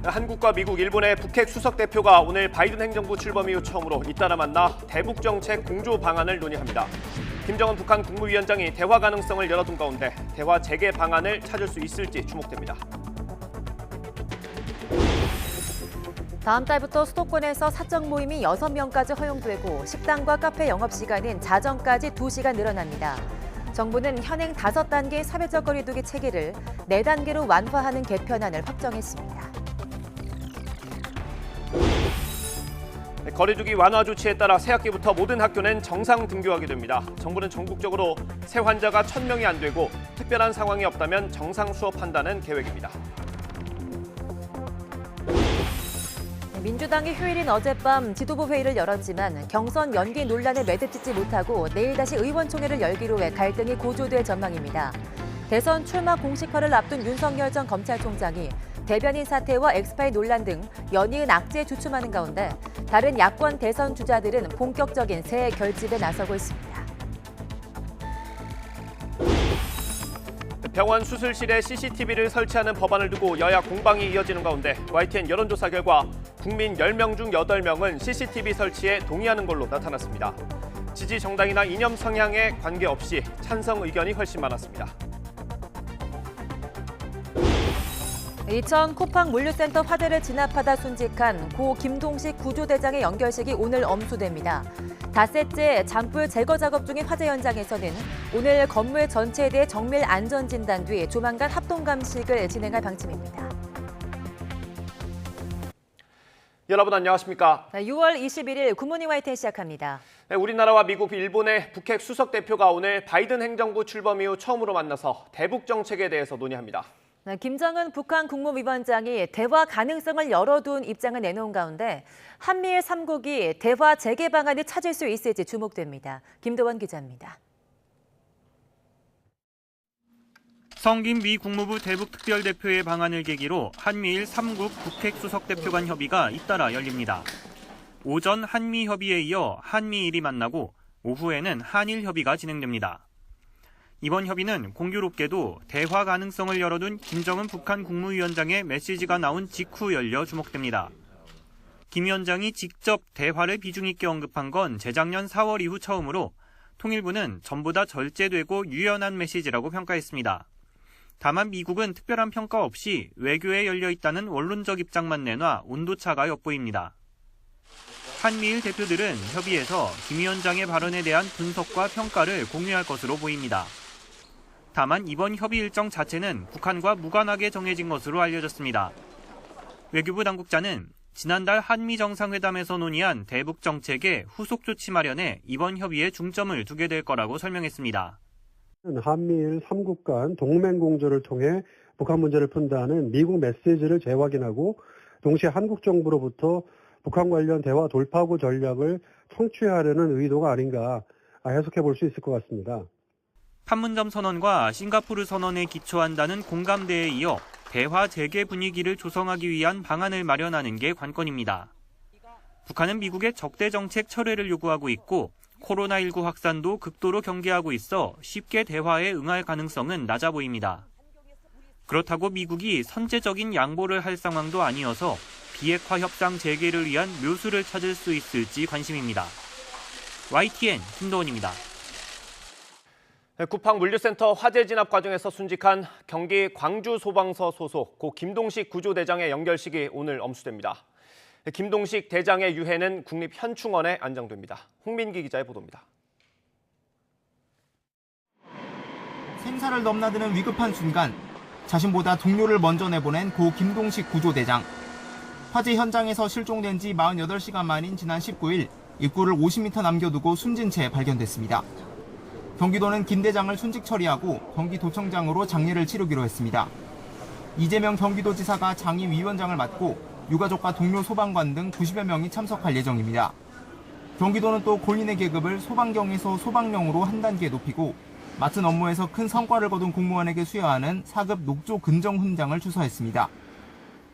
한국과 미국, 일본의 북핵 수석 대표가 오늘 바이든 행정부 출범 이후 처음으로 잇따라 만나 대북 정책 공조 방안을 논의합니다. 김정은 북한 국무위원장이 대화 가능성을 열어둔 가운데 대화 재개 방안을 찾을 수 있을지 주목됩니다. 다음 달부터 수도권에서 사적 모임이 6명까지 허용되고 식당과 카페 영업시간은 자정까지 2시간 늘어납니다. 정부는 현행 5단계 사회적 거리두기 체계를 4단계로 완화하는 개편안을 확정했습니다. 거리두기 완화 조치에 따라 새학기부터 모든 학교는 정상 등교하게 됩니다. 정부는 전국적으로 새 환자가 1,000명이 안 되고 특별한 상황이 없다면 정상 수업한다는 계획입니다. 민주당이 휴일인 어젯밤 지도부 회의를 열었지만 경선 연기 논란에 매듭짓지 못하고 내일 다시 의원총회를 열기로 해 갈등이 고조될 전망입니다. 대선 출마 공식화를 앞둔 윤석열 전 검찰총장이 대변인 사태와 엑스파일 논란 등 연이은 악재에 주춤하는 가운데 다른 야권 대선 주자들은 본격적인 새 결집에 나서고 있습니다. 병원 수술실에 CCTV를 설치하는 법안을 두고 여야 공방이 이어지는 가운데 YTN 여론조사 결과 국민 10명 중 8명은 CCTV 설치에 동의하는 걸로 나타났습니다. 지지 정당이나 이념 성향에 관계없이 찬성 의견이 훨씬 많았습니다. 이천 쿠팡 물류센터 화재를 진압하다 순직한 고 김동식 구조대장의 연결식이 오늘 엄수됩니다. 닷새째 잔불 제거 작업 중인 화재 현장에서는 오늘 건물 전체에 대해 정밀 안전 진단 뒤 조만간 합동 감식을 진행할 방침입니다. 여러분 안녕하십니까? 6월 21일 굿모닝 YTN 시작합니다. 네, 우리나라와 미국, 일본의 북핵 수석 대표가 오늘 바이든 행정부 출범 이후 처음으로 만나서 대북 정책에 대해서 논의합니다. 김정은 북한 국무위원장이 대화 가능성을 열어둔 입장을 내놓은 가운데 한미일 3국이 대화 재개 방안을 찾을 수 있을지 주목됩니다. 김도원 기자입니다. 성김 미 국무부 대북특별대표의 방안을 계기로 한미일 3국 북핵 수석대표 간 협의가 잇따라 열립니다. 오전 한미 협의에 이어 한미일이 만나고 오후에는 한일 협의가 진행됩니다. 이번 협의는 공교롭게도 대화 가능성을 열어둔 김정은 북한 국무위원장의 메시지가 나온 직후 열려 주목됩니다. 김 위원장이 직접 대화를 비중 있게 언급한 건 재작년 4월 이후 처음으로 통일부는 전보다 절제되고 유연한 메시지라고 평가했습니다. 다만 미국은 특별한 평가 없이 외교에 열려 있다는 원론적 입장만 내놔 온도차가 엿보입니다. 한미일 대표들은 협의에서 김 위원장의 발언에 대한 분석과 평가를 공유할 것으로 보입니다. 다만 이번 협의 일정 자체는 북한과 무관하게 정해진 것으로 알려졌습니다. 외교부 당국자는 지난달 한미 정상회담에서 논의한 대북 정책의 후속 조치 마련에 이번 협의에 중점을 두게 될 거라고 설명했습니다. 한미일 3국 간 동맹 공조를 통해 북한 문제를 푼다는 미국 메시지를 재확인하고 동시에 한국 정부로부터 북한 관련 대화 돌파구 전략을 성취하려는 의도가 아닌가 해석해 볼 수 있을 것 같습니다. 판문점 선언과 싱가포르 선언에 기초한다는 공감대에 이어 대화 재개 분위기를 조성하기 위한 방안을 마련하는 게 관건입니다. 북한은 미국의 적대 정책 철회를 요구하고 있고 코로나19 확산도 극도로 경계하고 있어 쉽게 대화에 응할 가능성은 낮아 보입니다. 그렇다고 미국이 선제적인 양보를 할 상황도 아니어서 비핵화 협상 재개를 위한 묘수를 찾을 수 있을지 관심입니다. YTN 김도원입니다. 쿠팡 물류센터 화재 진압 과정에서 순직한 경기 광주소방서 소속 고 김동식 구조대장의 연결식이 오늘 엄수됩니다. 김동식 대장의 유해는 국립현충원에 안장됩니다. 홍민기 기자의 보도입니다. 생사를 넘나드는 위급한 순간 자신보다 동료를 먼저 내보낸 고 김동식 구조대장. 화재 현장에서 실종된 지 48시간 만인 지난 19일 입구를 50m 남겨두고 숨진 채 발견됐습니다. 경기도는 김 대장을 순직 처리하고 경기도청장으로 장례를 치르기로 했습니다. 이재명 경기도지사가 장임위원장을 맡고 유가족과 동료 소방관 등 90여 명이 참석할 예정입니다. 경기도는 또 고인의 계급을 소방경에서 소방령으로 한 단계 높이고 맡은 업무에서 큰 성과를 거둔 공무원에게 수여하는 4급 녹조 근정 훈장을 추서했습니다.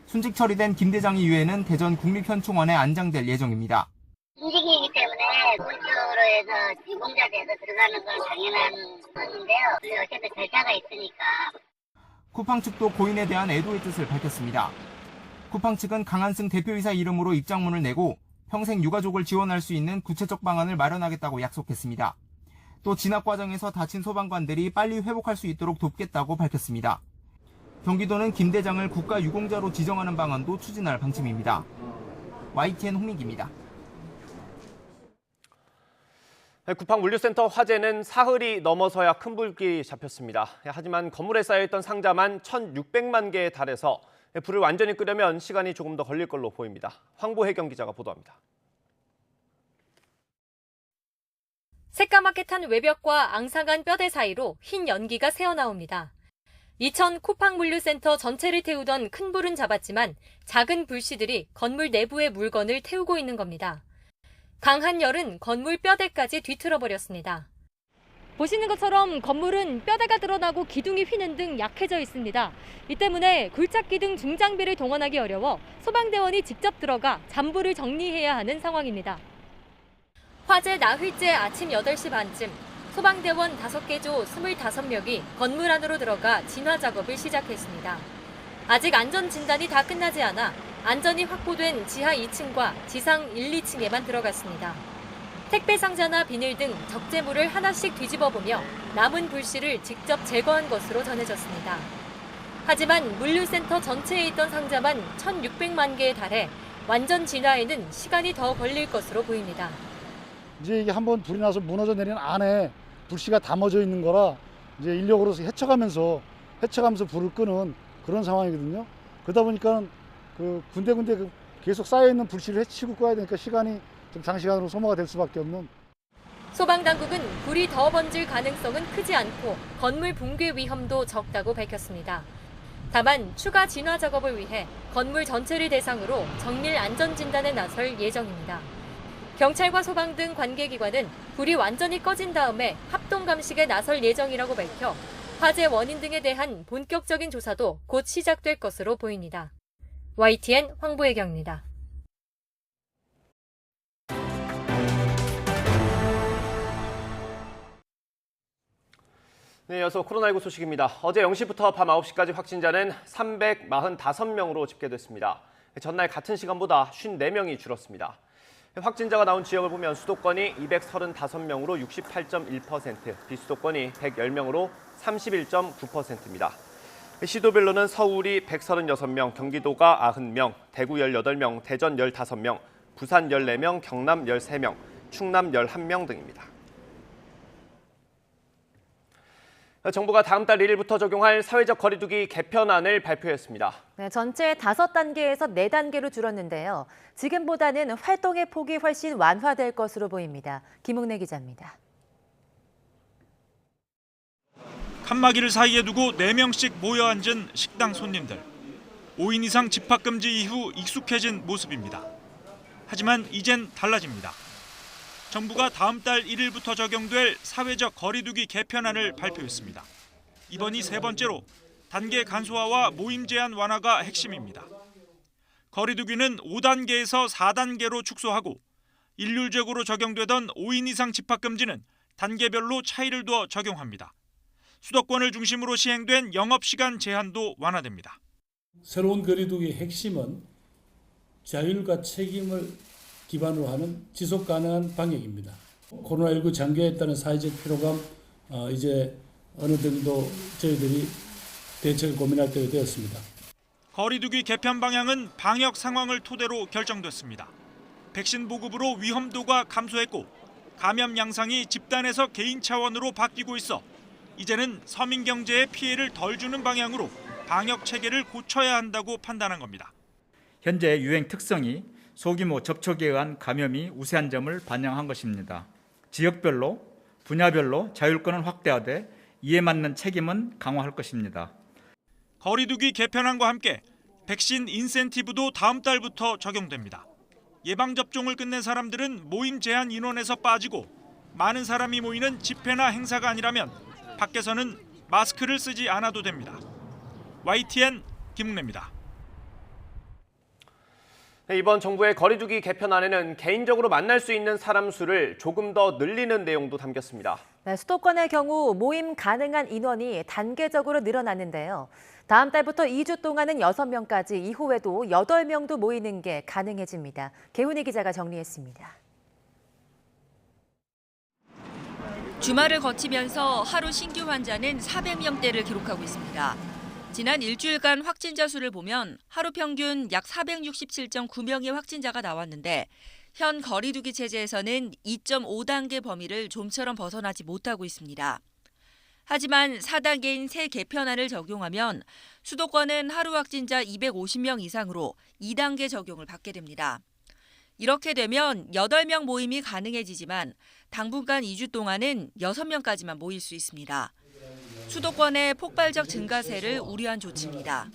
순직 처리된 김 대장의 유해는 대전 국립현충원에 안장될 예정입니다. 순직이기 때문에 본격으로 해서 유공자돼서 들어가는 건 당연한 것인데요. 어쨌든 절차가 있으니까. 쿠팡 측도 고인에 대한 애도의 뜻을 밝혔습니다. 쿠팡 측은 강한승 대표이사 이름으로 입장문을 내고 평생 유가족을 지원할 수 있는 구체적 방안을 마련하겠다고 약속했습니다. 또 진압 과정에서 다친 소방관들이 빨리 회복할 수 있도록 돕겠다고 밝혔습니다. 경기도는 김 대장을 국가유공자로 지정하는 방안도 추진할 방침입니다. YTN 홍민기입니다. 쿠팡 물류센터 화재는 사흘이 넘어서야 큰 불길이 잡혔습니다. 하지만 건물에 쌓여있던 상자만 1,600만 개에 달해서 불을 완전히 끄려면 시간이 조금 더 걸릴 걸로 보입니다. 황보혜경 기자가 보도합니다. 새까맣게 탄 외벽과 앙상한 뼈대 사이로 흰 연기가 새어나옵니다. 이천 쿠팡 물류센터 전체를 태우던 큰 불은 잡았지만 작은 불씨들이 건물 내부의 물건을 태우고 있는 겁니다. 강한 열은 건물 뼈대까지 뒤틀어버렸습니다. 보시는 것처럼 건물은 뼈대가 드러나고 기둥이 휘는 등 약해져 있습니다. 이 때문에 굴착기 등 중장비를 동원하기 어려워 소방대원이 직접 들어가 잔불을 정리해야 하는 상황입니다. 화재 나흘째 아침 8시 반쯤 소방대원 5개 조 25명이 건물 안으로 들어가 진화 작업을 시작했습니다. 아직 안전 진단이 다 끝나지 않아 안전이 확보된 지하 2층과 지상 1, 2층에만 들어갔습니다. 택배 상자나 비닐 등 적재물을 하나씩 뒤집어보며 남은 불씨를 직접 제거한 것으로 전해졌습니다. 하지만 물류센터 전체에 있던 상자만 1,600만 개에 달해 완전 진화에는 시간이 더 걸릴 것으로 보입니다. 이제 이게 한번 불이 나서 무너져 내린 안에 불씨가 담아져 있는 거라 이제 인력으로서 헤쳐가면서 불을 끄는 그런 상황이거든요. 그러다 보니까 그 군데군데 계속 쌓여 있는 불씨를 헤치고 꺼야 되니까 시간이 좀 장시간으로 소모가 될 수밖에 없는. 소방당국은 불이 더 번질 가능성은 크지 않고 건물 붕괴 위험도 적다고 밝혔습니다. 다만 추가 진화 작업을 위해 건물 전체를 대상으로 정밀 안전진단에 나설 예정입니다. 경찰과 소방 등 관계기관은 불이 완전히 꺼진 다음에 합동 감식에 나설 예정이라고 밝혀 화재 원인 등에 대한 본격적인 조사도 곧 시작될 것으로 보입니다. YTN 황보혜경입니다. 네, 이어서 코로나19 소식입니다. 어제 0시부터 밤 9시까지 확진자는 345명으로 집계됐습니다. 전날 같은 시간보다 54명이 줄었습니다. 확진자가 나온 지역을 보면 수도권이 235명으로 68.1%, 비수도권이 110명으로 31.9%입니다. 시도별로는 서울이 136명, 경기도가 90명, 대구 18명, 대전 15명, 부산 14명, 경남 13명, 충남 11명 등입니다. 정부가 다음 달 1일부터 적용할 사회적 거리두기 개편안을 발표했습니다. 네, 전체 5단계에서 4단계로 줄었는데요. 지금보다는 활동의 폭이 훨씬 완화될 것으로 보입니다. 김웅래 기자입니다. 칸막이를 사이에 두고 4명씩 모여 앉은 식당 손님들. 5인 이상 집합금지 이후 익숙해진 모습입니다. 하지만 이젠 달라집니다. 정부가 다음 달 1일부터 적용될 사회적 거리두기 개편안을 발표했습니다. 이번이 세 번째로 단계 간소화와 모임 제한 완화가 핵심입니다. 거리두기는 5단계에서 4단계로 축소하고 일률적으로 적용되던 5인 이상 집합금지는 단계별로 차이를 두어 적용합니다. 수도권을 중심으로 시행된 영업시간 제한도 완화됩니다. 새로운 거리두기의 핵심은 자율과 책임을 기반으로 하는 지속 가능한 방역입니다. 코로나19 장기화에 따른 사회적 피로감 이제 어느 정도 저희들이 대책을 고민할 때가 되었습니다. 거리두기 개편 방향은 방역 상황을 토대로 결정됐습니다. 백신 보급으로 위험도가 감소했고 감염 양상이 집단에서 개인 차원으로 바뀌고 있어 이제는 서민 경제에 피해를 덜 주는 방향으로 방역 체계를 고쳐야 한다고 판단한 겁니다. 현재 유행 특성이 소규모 접촉에 의한 감염이 우세한 점을 반영한 것입니다. 지역별로, 분야별로 자율권을 확대하되 이에 맞는 책임은 강화할 것입니다. 거리두기 개편안과 함께 백신 인센티브도 다음 달부터 적용됩니다. 예방접종을 끝낸 사람들은 모임 제한 인원에서 빠지고 많은 사람이 모이는 집회나 행사가 아니라면 밖에서는 마스크를 쓰지 않아도 됩니다. YTN 김웅래입니다. 이번 정부의 거리두기 개편안에는 개인적으로 만날 수 있는 사람 수를 조금 더 늘리는 내용도 담겼습니다. 네, 수도권의 경우 모임 가능한 인원이 단계적으로 늘어났는데요. 다음 달부터 2주 동안은 6명까지, 이후에도 8명도 모이는 게 가능해집니다. 개훈이 기자가 정리했습니다. 주말을 거치면서 하루 신규 환자는 400명대를 기록하고 있습니다. 지난 일주일간 확진자 수를 보면 하루 평균 약 467.9명의 확진자가 나왔는데 현 거리두기 체제에서는 2.5단계 범위를 좀처럼 벗어나지 못하고 있습니다. 하지만 4단계인 새 개편안을 적용하면 수도권은 하루 확진자 250명 이상으로 2단계 적용을 받게 됩니다. 이렇게 되면 8명 모임이 가능해지지만 당분간 2주 동안은 6명까지만 모일 수 있습니다. 수도권의 폭발적 증가세를 우려한 조치입니다.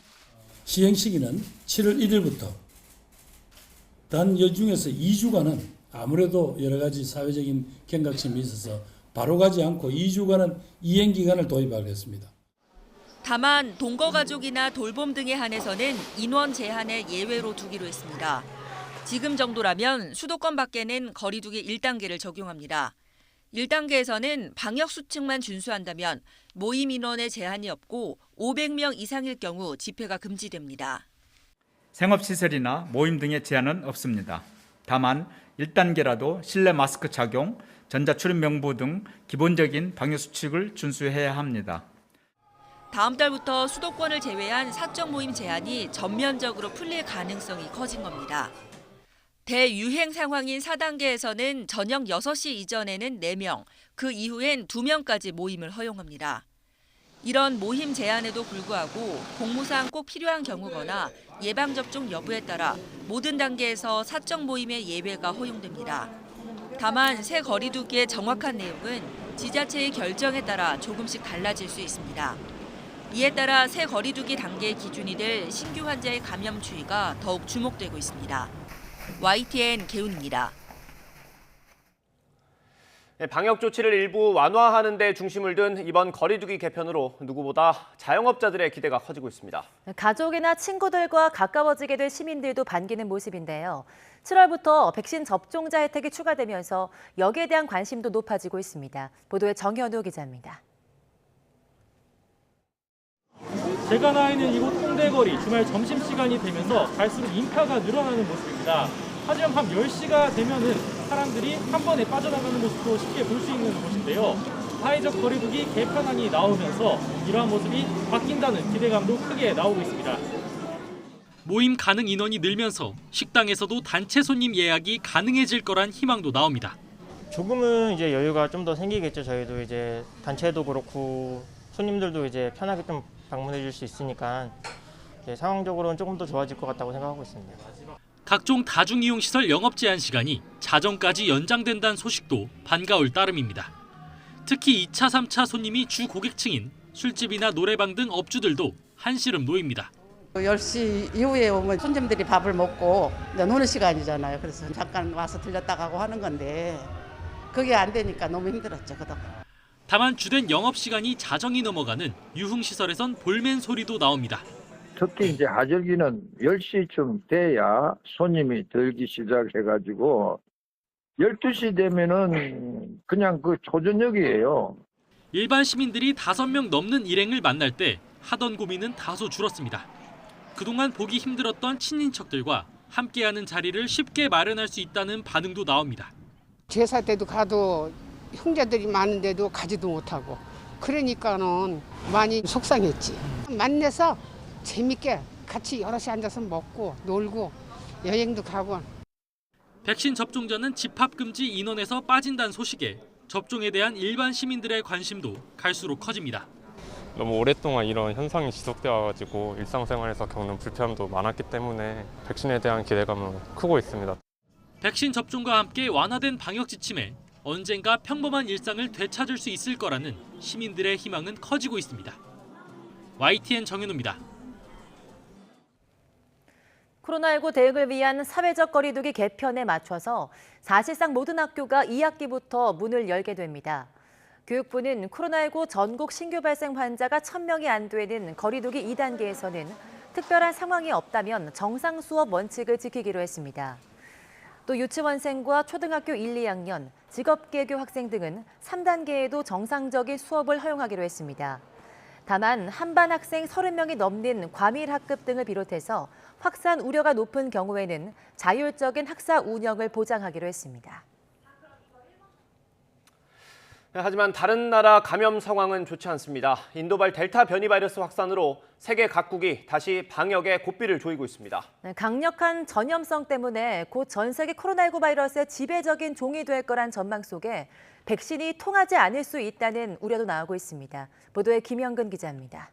시행 시기는 7월 1일부터 단 여중에서 2주간은 아무래도 여러 가지 사회적인 경각심이 있어서 바로 가지 않고 2주간은 이행 기간을 도입하겠습니다. 다만 동거가족이나 돌봄 등에 한해서는 인원 제한을 예외로 두기로 했습니다. 지금 정도라면 수도권 밖에는 거리두기 1단계를 적용합니다. 1단계에서는 방역수칙만 준수한다면 모임 인원의 제한이 없고 500명 이상일 경우 집회가 금지됩니다. 생업시설이나 모임 등의 제한은 없습니다. 다만 1단계라도 실내 마스크 착용, 전자출입 명부 등 기본적인 방역수칙을 준수해야 합니다. 다음 달부터 수도권을 제외한 사적 모임 제한이 전면적으로 풀릴 가능성이 커진 겁니다. 대유행 상황인 4단계에서는 저녁 6시 이전에는 4명, 그 이후엔 2명까지 모임을 허용합니다. 이런 모임 제한에도 불구하고 공무상 꼭 필요한 경우거나 예방접종 여부에 따라 모든 단계에서 사적 모임의 예외가 허용됩니다. 다만 새 거리두기의 정확한 내용은 지자체의 결정에 따라 조금씩 달라질 수 있습니다. 이에 따라 새 거리두기 단계의 기준이 될 신규 환자의 감염 추이가 더욱 주목되고 있습니다. YTN 개훈입니다. 방역 조치를 일부 완화하는 데 중심을 둔 이번 거리두기 개편으로 누구보다 자영업자들의 기대가 커지고 있습니다. 가족이나 친구들과 가까워지게 될 시민들도 반기는 모습인데요. 7월부터 백신 접종자 혜택이 추가되면서 여기에 대한 관심도 높아지고 있습니다. 보도에 정현우 기자입니다. 제가 나와 있는 이곳 홍대거리, 주말 점심시간이 되면서 갈수록 인파가 늘어나는 모습입니다. 하지만 밤 10시가 되면은 사람들이 한 번에 빠져나가는 모습도 쉽게 볼 수 있는 곳인데요. 사회적 거리두기 개편안이 나오면서 이러한 모습이 바뀐다는 기대감도 크게 나오고 있습니다. 모임 가능 인원이 늘면서 식당에서도 단체 손님 예약이 가능해질 거란 희망도 나옵니다. 조금은 이제 여유가 좀 더 생기겠죠. 저희도 이제 단체도 그렇고 손님들도 이제 편하게 좀 방문해 줄 수 있으니까 상황적으로는 조금 더 좋아질 것 같다고 생각하고 있습니다. 각종 다중이용시설 영업 제한 시간이 자정까지 연장된다는 소식도 반가울 따름입니다. 특히 2차, 3차 손님이 주 고객층인 술집이나 노래방 등 업주들도 한시름 놓입니다. 10시 이후에 오면 손님들이 밥을 먹고 노는 시간이잖아요. 그래서 잠깐 와서 들렸다 가고 하는 건데 그게 안 되니까 너무 힘들었죠. 그동안. 다만 주된 영업시간이 자정이 넘어가는 유흥시설에선 볼멘 소리도 나옵니다. 특히 이제 하절기는 10시쯤 돼야 손님이 들기 시작해가지고 12시 되면은 그냥 그 초저녁이에요. 일반 시민들이 5명 넘는 일행을 만날 때 하던 고민은 다소 줄었습니다. 그동안 보기 힘들었던 친인척들과 함께하는 자리를 쉽게 마련할 수 있다는 반응도 나옵니다. 제사 때도 가도 형제들이 많은데도 가지도 못하고 그러니까는 많이 속상했지. 만나서 재밌게 같이 여럿이 앉아서 먹고 놀고 여행도 가고. 백신 접종자는 집합금지 인원에서 빠진다는 소식에 접종에 대한 일반 시민들의 관심도 갈수록 커집니다. 너무 오랫동안 이런 현상이 지속되어 와가지고 일상생활에서 겪는 불편함도 많았기 때문에 백신에 대한 기대감은 크고 있습니다. 백신 접종과 함께 완화된 방역 지침에 언젠가 평범한 일상을 되찾을 수 있을 거라는 시민들의 희망은 커지고 있습니다. YTN 정현우입니다. 코로나19 대응을 위한 사회적 거리두기 개편에 맞춰서 사실상 모든 학교가 2학기부터 문을 열게 됩니다. 교육부는 코로나19 전국 신규 발생 환자가 1,000명이 안 되는 거리두기 2단계에서는 특별한 상황이 없다면 정상 수업 원칙을 지키기로 했습니다. 또 또 유치원생과 초등학교 1, 2학년, 직업계교 학생 등은 3단계에도 정상적인 수업을 허용하기로 했습니다. 다만 한반 학생 30명이 넘는 과밀 학급 등을 비롯해서 확산 우려가 높은 경우에는 자율적인 학사 운영을 보장하기로 했습니다. 하지만 다른 나라 감염 상황은 좋지 않습니다. 인도발 델타 변이 바이러스 확산으로 세계 각국이 다시 방역에 고삐를 조이고 있습니다. 강력한 전염성 때문에 곧 전 세계 코로나19 바이러스의 지배적인 종이 될 거란 전망 속에 백신이 통하지 않을 수 있다는 우려도 나오고 있습니다. 보도에 김영근 기자입니다.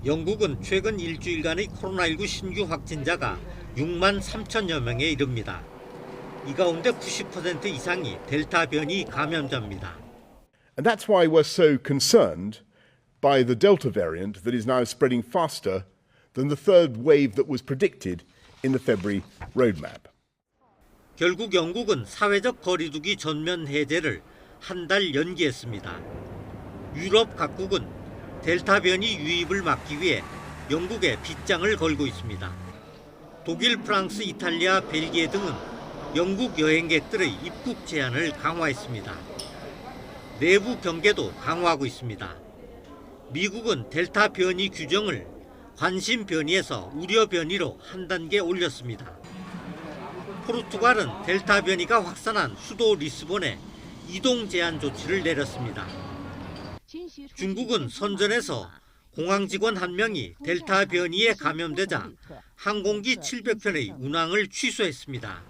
영국은 최근 일주일간의 코로나19 신규 확진자가 6만 3천여 명에 이릅니다. 이 가운데 90% 이상이 델타 변이 감염자입니다. And that's why we're so concerned by the Delta variant that is now spreading faster than the third wave that was predicted in the February roadmap. 결국 영국은 사회적 거리두기 전면 해제를 한 달 연기했습니다. 유럽 각국은 델타 변이 유입을 막기 위해 영국에 빗장을 걸고 있습니다. 독일, 프랑스, 이탈리아, 벨기에 등은 영국 여행객들의 입국 제한을 강화했습니다. 내부 경계도 강화하고 있습니다. 미국은 델타 변이 규정을 관심 변이에서 우려 변이로 한 단계 올렸습니다. 포르투갈은 델타 변이가 확산한 수도 리스본에 이동 제한 조치를 내렸습니다. 중국은 선전에서 공항 직원 1명이 델타 변이에 감염되자 항공기 700편의 운항을 취소했습니다.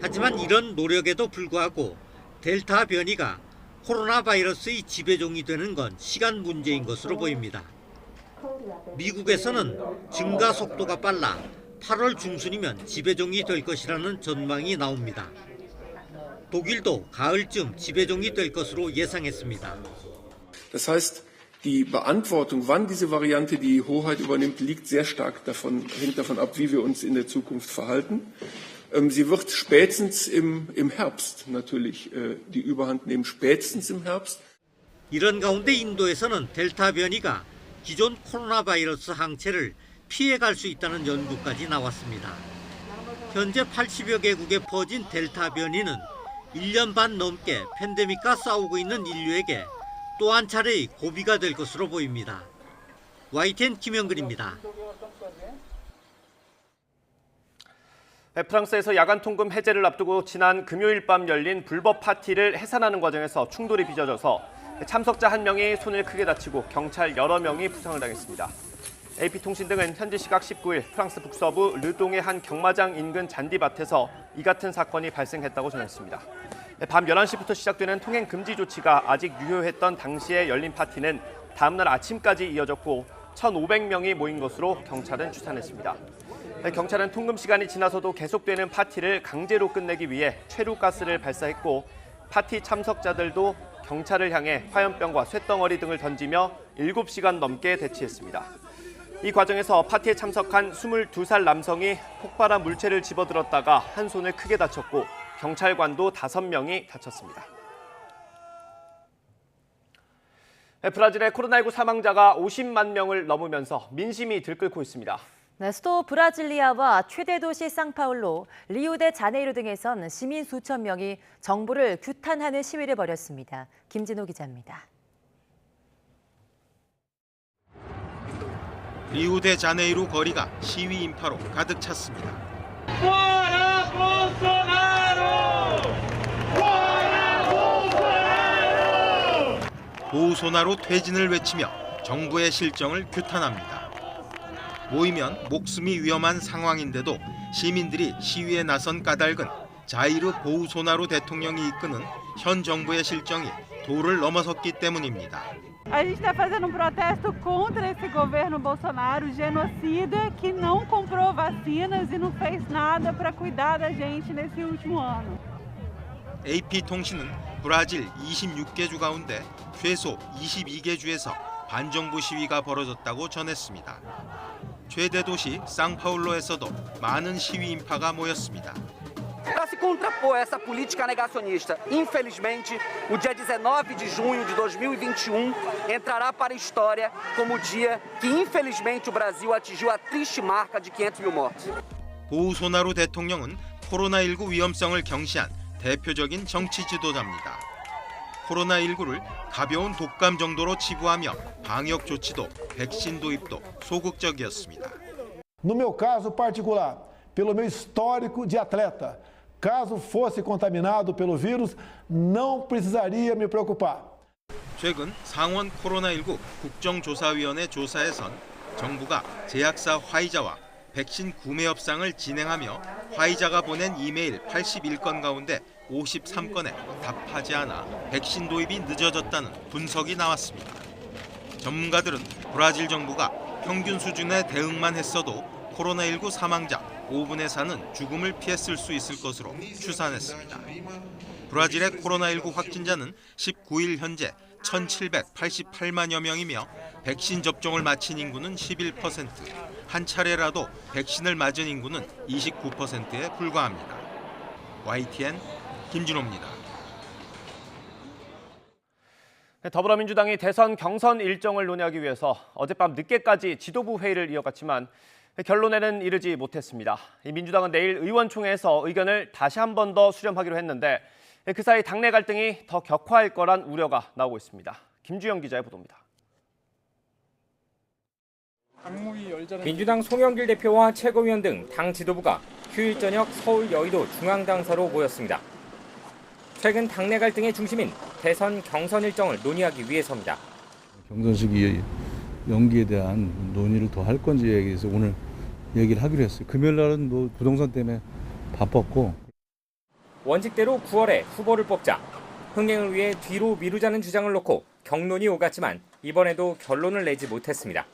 하지만 이런 노력에도 불구하고 델타 변이가 코로나 바이러스의 지배종이 되는 건 시간 문제인 것으로 보입니다. 미국에서는 증가 속도가 빨라 8월 중순이면 지배종이 될 것이라는 전망이 나옵니다. 독일도 가을쯤 지배종이 될 것으로 예상했습니다. Das heißt, die Beantwortung, wann diese Variante die Hoheit übernimmt, hängt davon ab, wie wir uns in der Zukunft verhalten. Sie wird spätestens im Herbst natürlich die Überhand nehmen, spätestens im Herbst. 이런 가운데 인도에서는 델타 변이가 기존 코로나 바이러스 항체를 피해갈 수 있다는 연구까지 나왔습니다. 현재 80여 개국에 퍼진 델타 변이는 1년 반 넘게 팬데믹과 싸우고 있는 인류에게 또 한 차례의 고비가 될 것으로 보입니다. YTN 김영근입니다. 프랑스에서 야간 통금 해제를 앞두고 지난 금요일 밤 열린 불법 파티를 해산하는 과정에서 충돌이 빚어져서 참석자 1명이 손을 크게 다치고 경찰 여러 명이 부상을 당했습니다. AP통신 등은 현지 시각 19일 프랑스 북서부 르동의 한 경마장 인근 잔디밭에서 이 같은 사건이 발생했다고 전했습니다. 밤 11시부터 시작되는 통행 금지 조치가 아직 유효했던 당시에 열린 파티는 다음날 아침까지 이어졌고 1,500명이 모인 것으로 경찰은 추산했습니다. 경찰은 통금 시간이 지나서도 계속되는 파티를 강제로 끝내기 위해 최루가스를 발사했고 파티 참석자들도 경찰을 향해 화염병과 쇳덩어리 등을 던지며 7시간 넘게 대치했습니다. 이 과정에서 파티에 참석한 22살 남성이 폭발한 물체를 집어들었다가 한 손을 크게 다쳤고 경찰관도 5명이 다쳤습니다. 브라질의 코로나19 사망자가 50만 명을 넘으면서 민심이 들끓고 있습니다. 네, 수도 브라질리아와 최대 도시 상파울로, 리우데자네이루 등에선 시민 수천 명이 정부를 규탄하는 시위를 벌였습니다. 김진호 기자입니다. 리우데자네이루 거리가 시위 인파로 가득 찼습니다. 보우소나로 퇴진을 외치며 정부의 실정을 규탄합니다. 모이면 목숨이 위험한 상황인데도 시민들이 시위에 나선 까닭은 자이르 보우소나로 대통령이 이끄는 현 정부의 실정이 도를 넘어섰기 때문입니다. A gente está fazendo protesto contra esse governo Bolsonaro, genocida, que não comprou vacinas e não fez nada para cuidar da gente nesse último ano. AP통신은 브라질 26개 주 가운데 최소 22개 주에서 반정부 시위가 벌어졌다고 전했습니다. 최대 도시 상파울로에서도 많은 시위 인파가 모였습니다. para se contrapor a essa política negacionista. Infelizmente, o dia 19 de junho de 2021 entrará para a história como o dia que, infelizmente, o Brasil atingiu a triste marca de 500.000 mortes. 보우소나루 대통령은 코로나19 위험성을 경시한 대표적인 정치 지도자입니다. 코로나19를 가벼운 독감 정도로 치부하며 방역 조치도 백신 도입도 소극적이었습니다. No meu caso particular, pelo meu histórico de atleta, caso fosse contaminado pelo vírus, não precisaria me preocupar. 최근 상원 코로나19 국정조사위원회 조사에선 정부가 제약사 화이자와 백신 구매 협상을 진행하며 화이자가 보낸 이메일 81건 가운데 53건에 답하지 않아 백신 도입이 늦어졌다는 분석이 나왔습니다. 전문가들은 브라질 정부가 평균 수준의 대응만 했어도 코로나19 사망자 5분의 4는 죽음을 피했을 수 있을 것으로 추산했습니다. 브라질의 코로나19 확진자는 19일 현재 1,788만여 명이며 백신 접종을 마친 인구는 11%, 한 차례라도 백신을 맞은 인구는 29%에 불과합니다. YTN 김준호입니다. 더불어민주당이 대선 경선 일정을 논의하기 위해서 어젯밤 늦게까지 지도부 회의를 이어갔지만 결론에는 이르지 못했습니다. 민주당은 내일 의원총회에서 의견을 다시 한 번 더 수렴하기로 했는데 그 사이 당내 갈등이 더 격화할 거란 우려가 나오고 있습니다. 김주영 기자의 보도입니다. 민주당 송영길 대표와 최고위원 등 당 지도부가 휴일 저녁 서울 여의도 중앙당사로 모였습니다. 최근 당내 갈등의 중심인 대선 경선 일정을 논의하기 위해서입니다. 경선 시기 연기에 대한 논의를 더 할 건지에 대해서 오늘 얘기를 하기로 했어요. 금요일 날은 뭐 부동산 때문에 바빴고. 원칙대로 9월에 후보를 뽑자 흥행을 위해 뒤로 미루자는 주장을 놓고 격론이 오갔지만 이번에도 결론을 내지 못했습니다.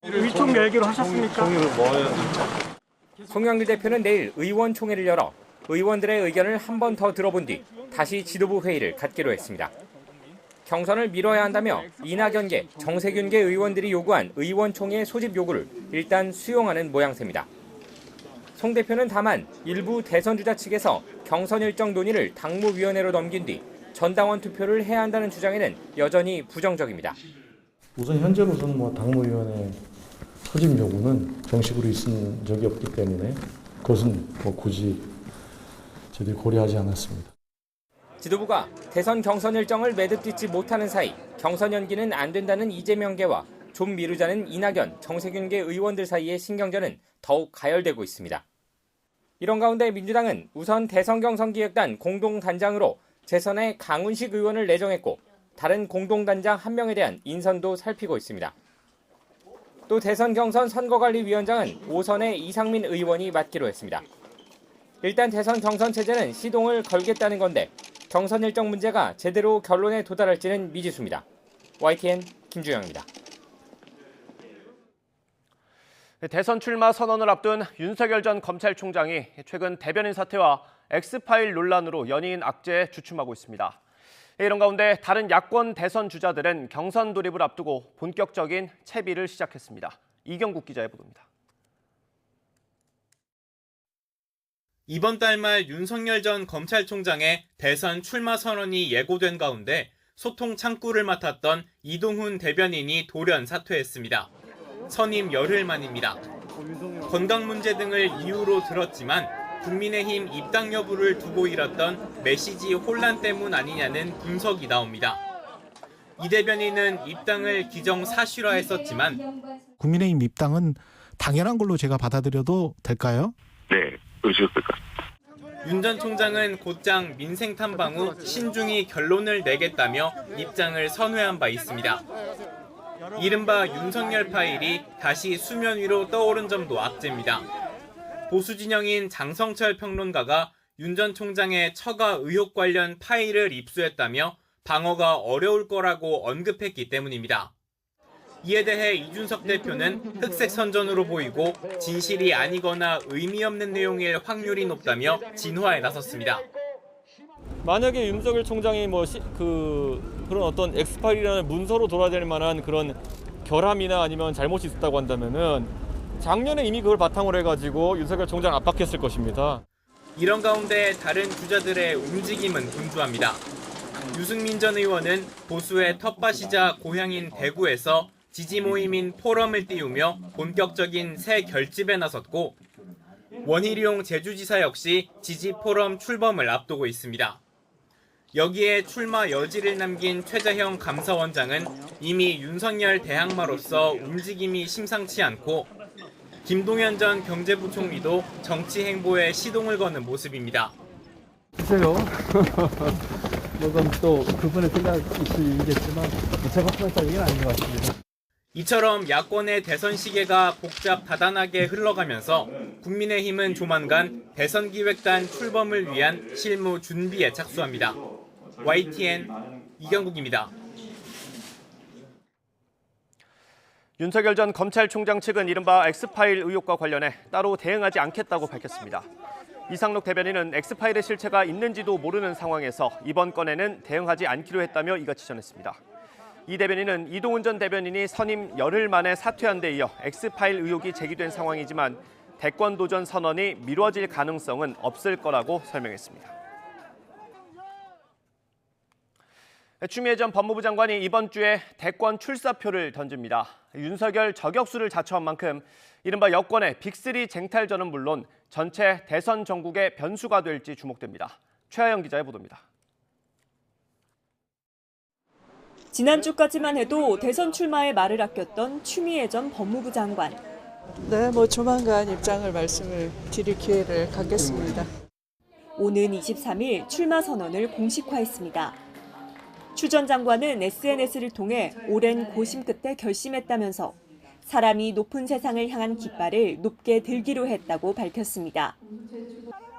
의총 열기로 하셨습니까? 송영길 대표는 내일 의원총회를 열어 의원들의 의견을 한 번 더 들어본 뒤 다시 지도부 회의를 갖기로 했습니다. 경선을 미뤄야 한다며 이낙연계, 정세균계 의원들이 요구한 의원총회 소집 요구를 일단 수용하는 모양새입니다. 송 대표는 다만 일부 대선 주자 측에서 경선 일정 논의를 당무위원회로 넘긴 뒤 전당원 투표를 해야 한다는 주장에는 여전히 부정적입니다. 우선 현재로서는 당무위원회 소집 요구는 정식으로 있은 적이 없기 때문에 그것은 굳이 저희들이 고려하지 않았습니다. 지도부가 대선 경선 일정을 매듭 짓지 못하는 사이 경선 연기는 안 된다는 이재명계와 좀 미루자는 이낙연, 정세균계 의원들 사이의 신경전은 더욱 가열되고 있습니다. 이런 가운데 민주당은 우선 대선 경선 기획단 공동단장으로 재선의 강훈식 의원을 내정했고 다른 공동단장 1명에 대한 인선도 살피고 있습니다. 또 대선 경선 선거관리위원장은 5선의 이상민 의원이 맡기로 했습니다. 일단 대선 경선 체제는 시동을 걸겠다는 건데 경선 일정 문제가 제대로 결론에 도달할지는 미지수입니다. YTN 김주영입니다. 대선 출마 선언을 앞둔 윤석열 전 검찰총장이 최근 대변인 사태와 엑스파일 논란으로 연이은 악재에 주춤하고 있습니다. 이런 가운데 다른 야권 대선 주자들은 경선 돌입을 앞두고 본격적인 채비를 시작했습니다. 이경국 기자의 보도입니다. 이번 달 말 윤석열 전 검찰총장의 대선 출마 선언이 예고된 가운데 소통 창구를 맡았던 이동훈 대변인이 돌연 사퇴했습니다. 선임 열흘 만입니다. 건강 문제 등을 이유로 들었지만 국민의힘 입당 여부를 두고 일었던 메시지 혼란 때문 아니냐는 분석이 나옵니다. 이 대변인은 입당을 기정사실화했었지만 국민의힘 입당은 당연한 걸로 제가 받아들여도 될까요? 네, 그러실 것 같습니다. 윤 전 총장은 곧장 민생 탐방 후 신중히 결론을 내겠다며 입장을 선회한 바 있습니다. 이른바 윤석열 파일이 다시 수면 위로 떠오른 점도 악재입니다. 보수 진영인 장성철 평론가가 윤 전 총장의 처가 의혹 관련 파일을 입수했다며 방어가 어려울 거라고 언급했기 때문입니다. 이에 대해 이준석 대표는 흑색 선전으로 보이고 진실이 아니거나 의미 없는 내용일 확률이 높다며 진화에 나섰습니다. 만약에 윤석열 총장이 그런 어떤 엑스파일이라는 문서로 돌아다닐 만한 그런 결함이나 아니면 잘못이 있었다고 한다면은 작년에 이미 그걸 바탕으로 해가지고 윤석열 총장 압박했을 것입니다. 이런 가운데 다른 주자들의 움직임은 분주합니다. 유승민 전 의원은 보수의 텃밭이자 고향인 대구에서 지지 모임인 포럼을 띄우며 본격적인 새 결집에 나섰고, 원희룡 제주지사 역시 지지 포럼 출범을 앞두고 있습니다. 여기에 출마 여지를 남긴 최재형 감사원장은 이미 윤석열 대항마로서 움직임이 심상치 않고, 김동연 전 경제부총리도 정치 행보에 시동을 거는 모습입니다. 글쎄요. 그건 또 그분의 생각이 있겠지만 제가 생각할 얘기는 아닌 것 같습니다. 이처럼 야권의 대선 시계가 복잡 다단하게 흘러가면서 국민의힘은 조만간 대선기획단 출범을 위한 실무 준비에 착수합니다. YTN 이경국입니다. 윤석열 전 검찰총장 측은 이른바 엑스파일 의혹과 관련해 따로 대응하지 않겠다고 밝혔습니다. 이상록 대변인은 엑스파일의 실체가 있는지도 모르는 상황에서 이번 건에는 대응하지 않기로 했다며 이같이 전했습니다. 이 대변인은 이동훈 전 대변인이 선임 열흘 만에 사퇴한 데 이어 엑스파일 의혹이 제기된 상황이지만 대권 도전 선언이 미뤄질 가능성은 없을 거라고 설명했습니다. 추미애 전 법무부 장관이 이번 주에 대권 출사표를 던집니다. 윤석열 저격수를 자처한 만큼 이른바 여권의 빅3 쟁탈전은 물론 전체 대선 전국의 변수가 될지 주목됩니다. 최하영 기자의 보도입니다. 지난주까지만 해도 대선 출마에 말을 아꼈던 추미애 전 법무부 장관. 네, 조만간 입장을 말씀을 드릴 기회를 갖겠습니다. 오는 23일 출마 선언을 공식화했습니다. 추 전 장관은 SNS를 통해 오랜 고심 끝에 결심했다면서 사람이 높은 세상을 향한 깃발을 높게 들기로 했다고 밝혔습니다.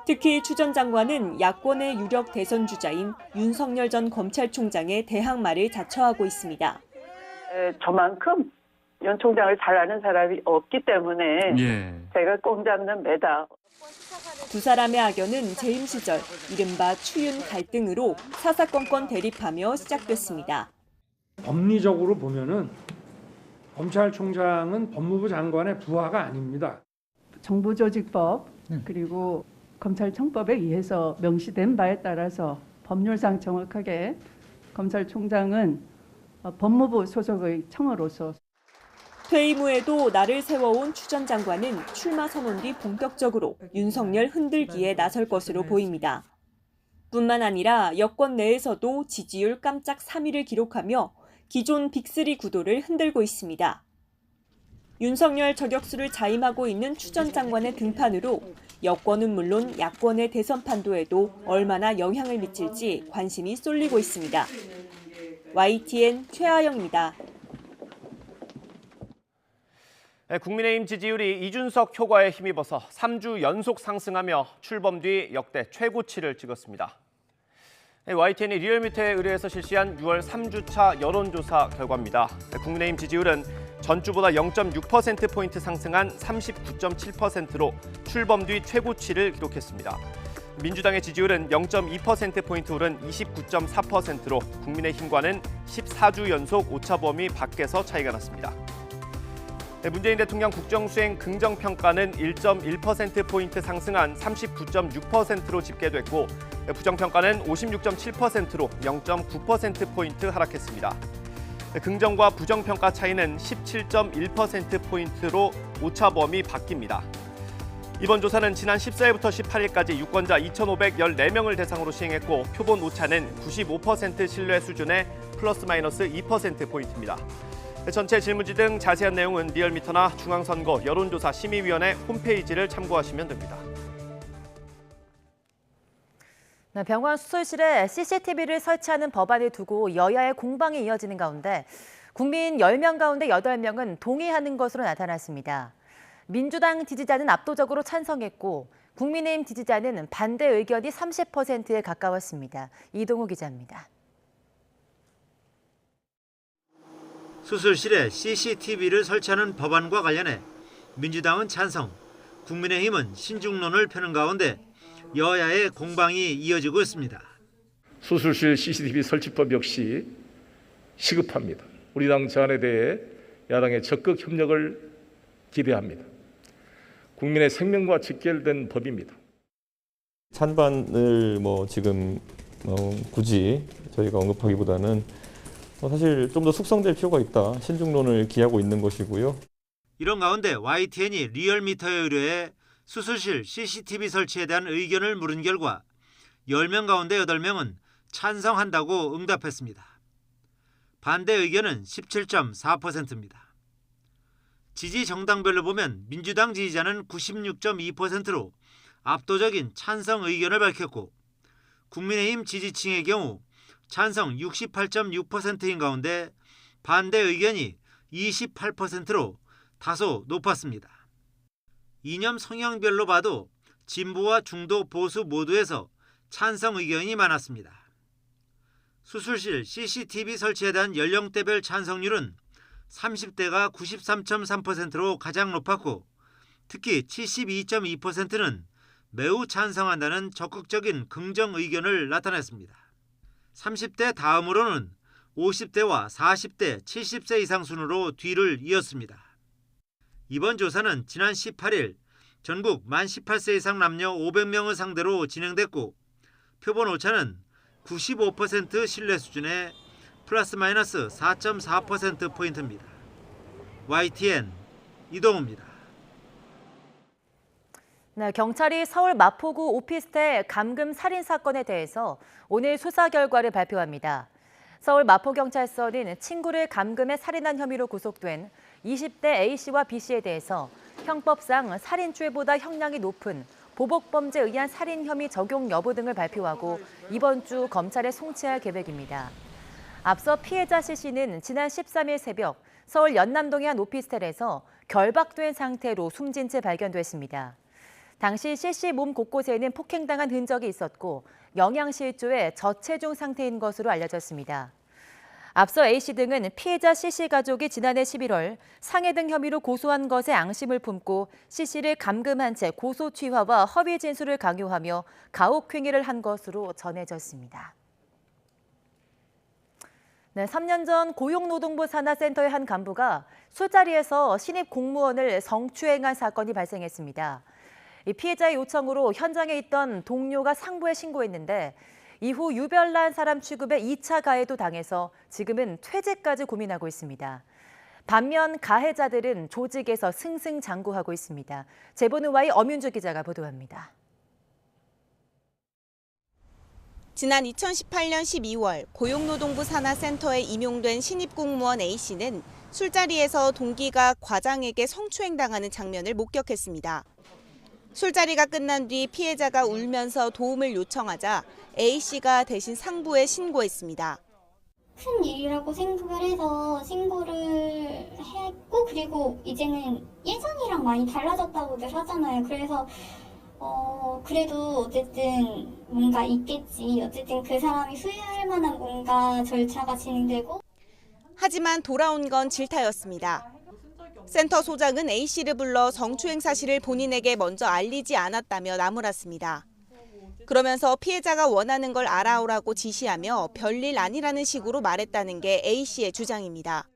특히 추 전 장관은 야권의 유력 대선 주자인 윤석열 전 검찰총장의 대항마를 자처하고 있습니다. 저만큼 윤 총장을 잘 아는 사람이 없기 때문에 제가 꼭 잡는 매다. 두 사람의 악연은 재임 시절 이른바 추윤 갈등으로 사사건건 대립하며 시작됐습니다. 법리적으로 보면은 검찰총장은 법무부 장관의 부하가 아닙니다. 정부조직법 그리고 검찰청법에 의해서 명시된 바에 따라서 법률상 정확하게 검찰총장은 법무부 소속의 청으로서 퇴임 후에도 나를 세워온 추 전 장관은 출마 선언 뒤 본격적으로 윤석열 흔들기에 나설 것으로 보입니다. 뿐만 아니라 여권 내에서도 지지율 깜짝 3위를 기록하며 기존 빅3 구도를 흔들고 있습니다. 윤석열 저격수를 자임하고 있는 추 전 장관의 등판으로 여권은 물론 야권의 대선 판도에도 얼마나 영향을 미칠지 관심이 쏠리고 있습니다. YTN 최하영입니다. 국민의힘 지지율이 이준석 효과에 힘입어서 3주 연속 상승하며 출범 뒤 역대 최고치를 찍었습니다. YTN이 리얼미터에 의뢰해서 실시한 6월 3주차 여론조사 결과입니다. 국민의힘 지지율은 전주보다 0.6%포인트 상승한 39.7%로 출범 뒤 최고치를 기록했습니다. 민주당의 지지율은 0.2%포인트 오른 29.4%로 국민의힘과는 14주 연속 오차 범위 밖에서 차이가 났습니다. 문재인 대통령 국정수행 긍정평가는 1.1%포인트 상승한 39.6%로 집계됐고 부정평가는 56.7%로 0.9%포인트 하락했습니다. 긍정과 부정평가 차이는 17.1%포인트로 오차 범위 바뀝니다. 이번 조사는 지난 14일부터 18일까지 유권자 2,514명을 대상으로 시행했고 표본 오차는 95% 신뢰 수준의 플러스 마이너스 2%포인트입니다. 전체 질문지 등 자세한 내용은 리얼미터나 중앙선거 여론조사 심의위원회 홈페이지를 참고하시면 됩니다. 병원 수술실에 CCTV를 설치하는 법안을 두고 여야의 공방이 이어지는 가운데 국민 10명 가운데 8명은 동의하는 것으로 나타났습니다. 민주당 지지자는 압도적으로 찬성했고 국민의힘 지지자는 반대 의견이 30%에 가까웠습니다. 이동우 기자입니다. 수술실에 CCTV를 설치하는 법안과 관련해 민주당은 찬성, 국민의힘은 신중론을 펴는 가운데 여야의 공방이 이어지고 있습니다. 수술실 CCTV 설치법 역시 시급합니다. 우리 당 제안에 대해 야당의 적극 협력을 기대합니다. 국민의 생명과 직결된 법입니다. 찬반을 지금 굳이 저희가 언급하기보다는 사실 좀 더 숙성될 필요가 있다. 신중론을 기하고 있는 것이고요. 이런 가운데 YTN이 리얼미터에 의뢰해 수술실 CCTV 설치에 대한 의견을 물은 결과 10명 가운데 8명은 찬성한다고 응답했습니다. 반대 의견은 17.4%입니다. 지지 정당별로 보면 민주당 지지자는 96.2%로 압도적인 찬성 의견을 밝혔고 국민의힘 지지층의 경우 찬성 68.6%인 가운데 반대 의견이 28%로 다소 높았습니다. 이념 성향별로 봐도 진보와 중도 보수 모두에서 찬성 의견이 많았습니다. 수술실 CCTV 설치에 대한 연령대별 찬성률은 30대가 93.3%로 가장 높았고 특히 72.2%는 매우 찬성한다는 적극적인 긍정 의견을 나타냈습니다. 30대 다음으로는 50대와 40대, 70세 이상 순으로 뒤를 이었습니다. 이번 조사는 지난 18일 전국 만 18세 이상 남녀 500명을 상대로 진행됐고 표본 오차는 95% 신뢰 수준의 플러스 마이너스 4.4%포인트입니다. YTN 이동우입니다. 네, 경찰이 서울 마포구 오피스텔 감금 살인 사건에 대해서 오늘 수사 결과를 발표합니다. 서울 마포경찰서는 친구를 감금해 살인한 혐의로 구속된 20대 A씨와 B씨에 대해서 형법상 살인죄보다 형량이 높은 보복범죄에 의한 살인 혐의 적용 여부 등을 발표하고 이번 주 검찰에 송치할 계획입니다. 앞서 피해자 C씨는 지난 13일 새벽 서울 연남동의 한 오피스텔에서 결박된 상태로 숨진 채 발견됐습니다. 당시 C씨 몸 곳곳에는 폭행당한 흔적이 있었고 영양실조에 저체중 상태인 것으로 알려졌습니다. 앞서 A씨 등은 피해자 C씨 가족이 지난해 11월 상해 등 혐의로 고소한 것에 앙심을 품고 C씨를 감금한 채 고소 취하와 허위 진술을 강요하며 가혹행위를 한 것으로 전해졌습니다. 네, 3년 전 고용노동부 산하센터의 한 간부가 술자리에서 신입 공무원을 성추행한 사건이 발생했습니다. 이 피해자의 요청으로 현장에 있던 동료가 상부에 신고했는데 이후 유별난 사람 취급에 2차 가해도 당해서 지금은 퇴직까지 고민하고 있습니다. 반면 가해자들은 조직에서 승승장구하고 있습니다. 제보는 Y 엄윤주 기자가 보도합니다. 지난 2018년 12월 고용노동부 산하센터에 임용된 신입 공무원 A씨는 술자리에서 동기가 과장에게 성추행당하는 장면을 목격했습니다. 술자리가 끝난 뒤 피해자가 울면서 도움을 요청하자 A씨가 대신 상부에 신고했습니다. 큰 일이라고 생각을 해서 신고를 했고 그리고 이제는 예전이랑 많이 달라졌다고들 하잖아요. 그래서 그래도 어쨌든 뭔가 있겠지. 어쨌든 그 사람이 수혜할 만한 뭔가 절차가 진행되고. 하지만 돌아온 건 질타였습니다. 센터 소장은 A씨를 불러 성추행 사실을 본인에게 먼저 알리지 않았다며 나무랐습니다. 그러면서 피해자가 원하는 걸 알아오라고 지시하며 별일 아니라는 식으로 말했다는 게 A씨의 주장입니다.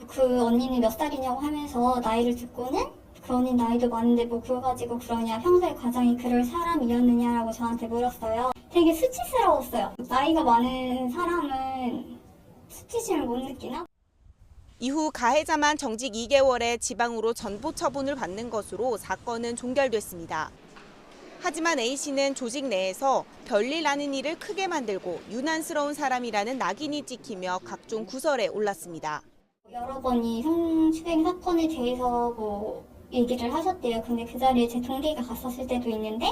그 언니는 몇 살이냐고 하면서 나이를 듣고는 그 언니 나이도 많은데 뭐 그거 가지고 그러냐, 평소에 과장이 그럴 사람이었느냐라고 저한테 물었어요. 되게 수치스러웠어요. 나이가 많은 사람은 수치심을 못 느끼나? 이후 가해자만 정직 2개월에 지방으로 전보 처분을 받는 것으로 사건은 종결됐습니다. 하지만 A씨는 조직 내에서 별일 아닌 일을 크게 만들고 유난스러운 사람이라는 낙인이 찍히며 각종 구설에 올랐습니다. 여러 번이 성추행 사건에 대해서 뭐 얘기를 하셨대요. 근데 그 자리에 제 동기가 갔었을 때도 있는데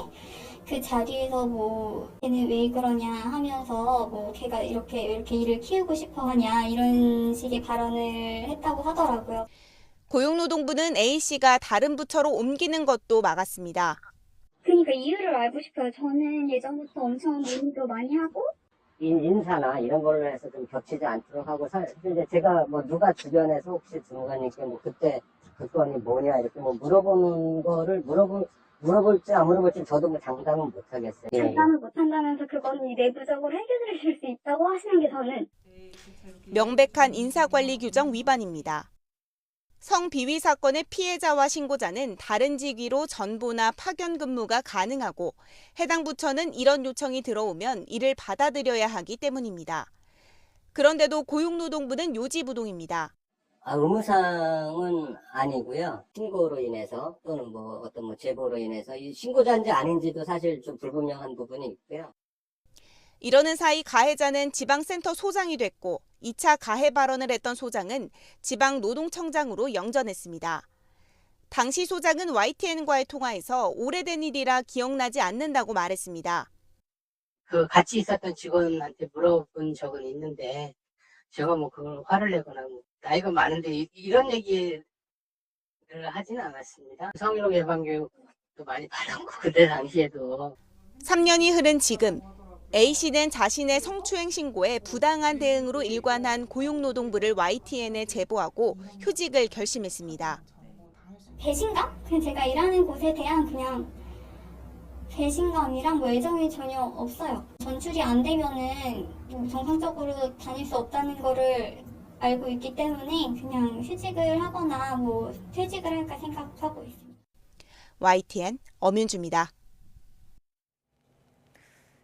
그 자리에서 뭐 걔는 왜 그러냐 하면서 뭐 걔가 이렇게 일을 키우고 싶어 하냐 이런 식의 발언을 했다고 하더라고요. 고용노동부는 A씨가 다른 부처로 옮기는 것도 막았습니다. 그러니까 이유를 알고 싶어요. 저는 예전부터 엄청 논의도 많이 하고 인사나 이런 걸로 해서 좀 겹치지 않도록 하고 근데 제가 뭐 누가 주변에서 혹시 주무관님께 뭐 그때 그 건이 뭐냐 이렇게 뭐 물어보는 거를 물어볼지 안 물어볼지 저도 뭐 장담은 못 하겠어요. 장담을 못 한다면서 그건 내부적으로 해결해 줄 수 있다고 하시는 게 저는 명백한 인사관리 규정 위반입니다. 성비위 사건의 피해자와 신고자는 다른 직위로 전보나 파견 근무가 가능하고 해당 부처는 이런 요청이 들어오면 이를 받아들여야 하기 때문입니다. 그런데도 고용노동부는 요지부동입니다. 의무상은 아니고요. 신고로 인해서 또는 어떤 제보로 인해서 이 신고자인지 아닌지도 사실 좀 불분명한 부분이 있고요. 이러는 사이 가해자는 지방센터 소장이 됐고 2차 가해 발언을 했던 소장은 지방노동청장으로 영전했습니다. 당시 소장은 YTN과의 통화에서 오래된 일이라 기억나지 않는다고 말했습니다. 같이 있었던 직원한테 물어본 적은 있는데 제가 그걸 화를 내거나 나이가 많은데 이런 얘기를 하지는 않았습니다. 성희롱 예방교육도 많이 받았고 그때 당시에도. 3년이 흐른 지금 A씨는 자신의 성추행 신고에 부당한 대응으로 일관한 고용노동부를 YTN에 제보하고 휴직을 결심했습니다. 배신감? 그냥 제가 일하는 곳에 대한 그냥 배신감이랑 애정이 전혀 없어요. 전출이 안 되면은 정상적으로 다닐 수 없다는 거를 알고 있기 때문에 그냥 휴직을 하거나 퇴직을 할까 생각하고 있습니다. YTN 엄윤주입니다.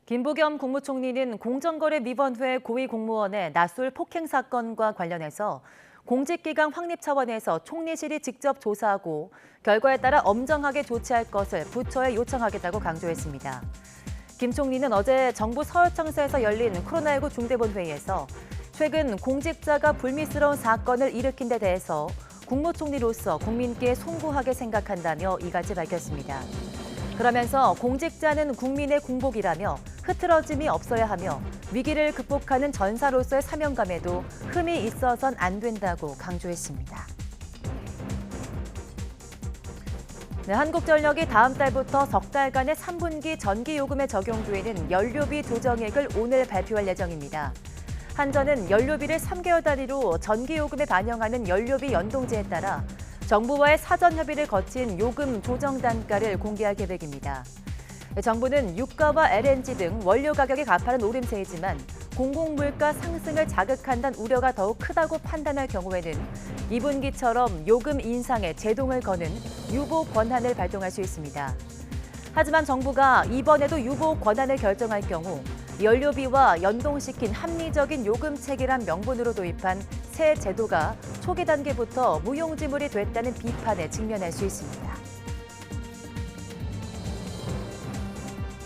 김부겸 국무총리는 공정거래위원회 고위공무원의 낯설 폭행 사건과 관련해서 공직기강 확립 차원에서 총리실이 직접 조사하고 결과에 따라 엄정하게 조치할 것을 부처에 요청하겠다고 강조했습니다. 김 총리는 어제 정부 서울청사에서 열린 코로나19 중대본회의에서 최근 공직자가 불미스러운 사건을 일으킨 데 대해서 국무총리로서 국민께 송구하게 생각한다며 이같이 밝혔습니다. 그러면서 공직자는 국민의 공복이라며 흐트러짐이 없어야 하며 위기를 극복하는 전사로서의 사명감에도 흠이 있어선 안 된다고 강조했습니다. 네, 한국전력이 다음 달부터 석 달간의 3분기 전기요금에 적용되는 연료비 조정액을 오늘 발표할 예정입니다. 한전은 연료비를 3개월 단위로 전기요금에 반영하는 연료비 연동제에 따라 정부와의 사전 협의를 거친 요금 조정 단가를 공개할 계획입니다. 정부는 유가와 LNG 등 원료 가격이 가파른 오름세이지만 공공물가 상승을 자극한다는 우려가 더욱 크다고 판단할 경우에는 2분기처럼 요금 인상에 제동을 거는 유보 권한을 발동할 수 있습니다. 하지만 정부가 이번에도 유보 권한을 결정할 경우 연료비와 연동시킨 합리적인 요금책이란 명분으로 도입한 새 제도가 초기 단계부터 무용지물이 됐다는 비판에 직면할 수 있습니다.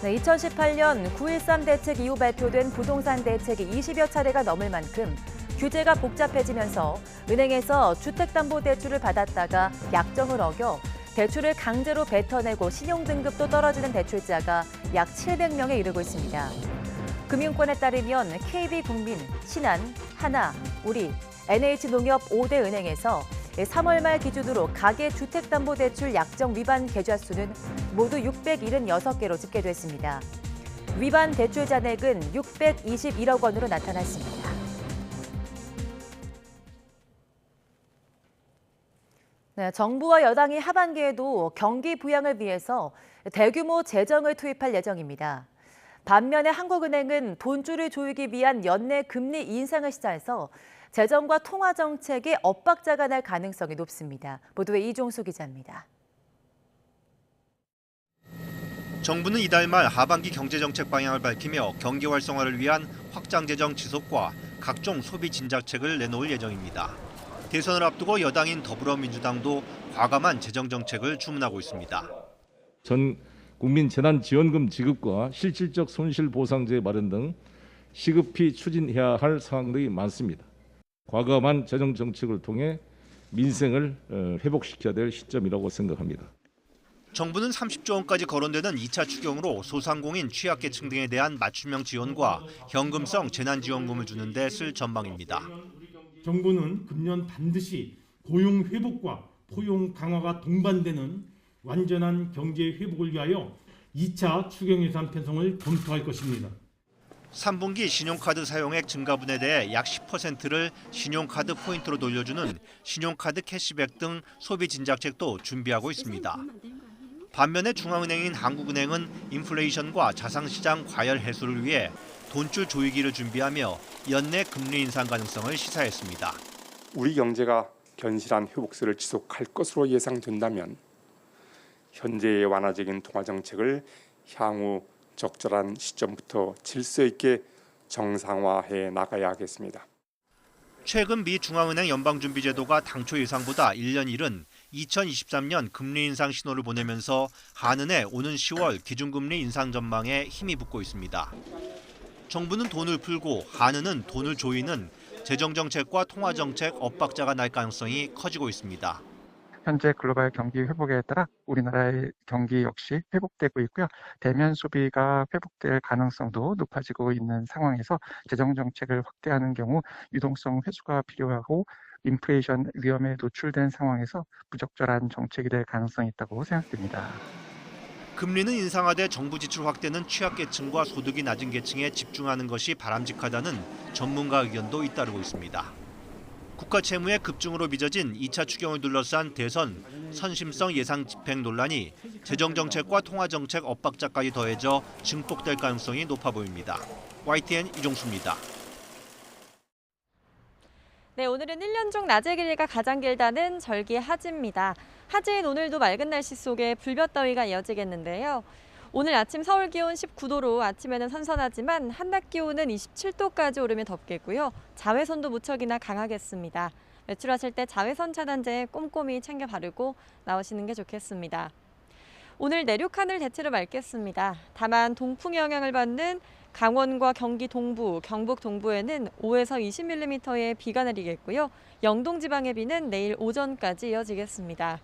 네, 2018년 9.13 대책 이후 발표된 부동산 대책이 20여 차례가 넘을 만큼 규제가 복잡해지면서 은행에서 주택담보대출을 받았다가 약정을 어겨 대출을 강제로 뱉어내고 신용등급도 떨어지는 대출자가 약 700명에 이르고 있습니다. 금융권에 따르면 KB국민, 신한, 하나, 우리, NH농협 5대 은행에서 3월 말 기준으로 가계주택담보대출 약정 위반 계좌 수는 모두 676개로 집계됐습니다. 위반 대출 잔액은 621억 원으로 나타났습니다. 네, 정부와 여당이 하반기에도 경기 부양을 위해서 대규모 재정을 투입할 예정입니다. 반면에 한국은행은 돈줄을 조이기 위한 연내 금리 인상을 시사해서 재정과 통화 정책에 엇박자가 날 가능성이 높습니다. 보도에 이종수 기자입니다. 정부는 이달 말 하반기 경제정책 방향을 밝히며 경기 활성화를 위한 확장 재정 지속과 각종 소비 진작책을 내놓을 예정입니다. 대선을 앞두고 여당인 더불어민주당도 과감한 재정 정책을 주문하고 있습니다. 전 국민 재난지원금 지급과 실질적 손실보상제 마련 등 시급히 추진해야 할 사항들이 많습니다. 과감한 재정 정책을 통해 민생을 회복시켜야 될 시점이라고 생각합니다. 정부는 30조 원까지 거론되는 2차 추경으로 소상공인 취약계층 등에 대한 맞춤형 지원과 현금성 재난지원금을 주는 데 쓸 전망입니다. 정부는 금년 반드시 고용 회복과 포용 강화가 동반되는 완전한 경제 회복을 위하여 2차 추경 예산 편성을 검토할 것입니다. 3분기 신용카드 사용액 증가분에 대해 약 10%를 신용카드 포인트로 돌려주는 신용카드 캐시백 등 소비 진작책도 준비하고 있습니다. 반면에 중앙은행인 한국은행은 인플레이션과 자산시장 과열 해소를 위해 돈줄 조이기를 준비하며 연내 금리 인상 가능성을 시사했습니다. 우리 경제가 견실한 회복세를 지속할 것으로 예상된다면 현재의 완화적인 통화 정책을 향후 적절한 시점부터 질서 있게 정상화해 나가야 하겠습니다. 최근 미 중앙은행 연방준비제도가 당초 예상보다 1년 이른 2023년 금리 인상 신호를 보내면서 한은의 오는 10월 기준금리 인상 전망에 힘이 붙고 있습니다. 정부는 돈을 풀고 한은은 돈을 조이는 재정정책과 통화정책 엇박자가 날 가능성이 커지고 있습니다. 현재 글로벌 경기 회복에 따라 우리나라의 경기 역시 회복되고 있고요. 대면 소비가 회복될 가능성도 높아지고 있는 상황에서 재정정책을 확대하는 경우 유동성 회수가 필요하고 인플레이션 위험에 노출된 상황에서 부적절한 정책이 될 가능성이 있다고 생각됩니다. 금리는 인상하되 정부 지출 확대는 취약계층과 소득이 낮은 계층에 집중하는 것이 바람직하다는 전문가 의견도 잇따르고 있습니다. 국가 채무의 급증으로 빚어진 2차 추경을 둘러싼 대선 선심성 예상 집행 논란이 재정정책과 통화정책 엇박자까지 더해져 증폭될 가능성이 높아 보입니다. YTN 이종수입니다. 네, 오늘은 1년 중 낮의 길이가 가장 길다는 절기 하지입니다. 하지인 오늘도 맑은 날씨 속에 불볕더위가 이어지겠는데요. 오늘 아침 서울 기온 19도로 아침에는 선선하지만 한낮 기온은 27도까지 오르면 덥겠고요. 자외선도 무척이나 강하겠습니다. 외출하실 때 자외선 차단제 꼼꼼히 챙겨 바르고 나오시는 게 좋겠습니다. 오늘 내륙 하늘 대체로 맑겠습니다. 다만 동풍의 영향을 받는 강원과 경기 동부, 경북 동부에는 5에서 20mm의 비가 내리겠고요. 영동 지방의 비는 내일 오전까지 이어지겠습니다.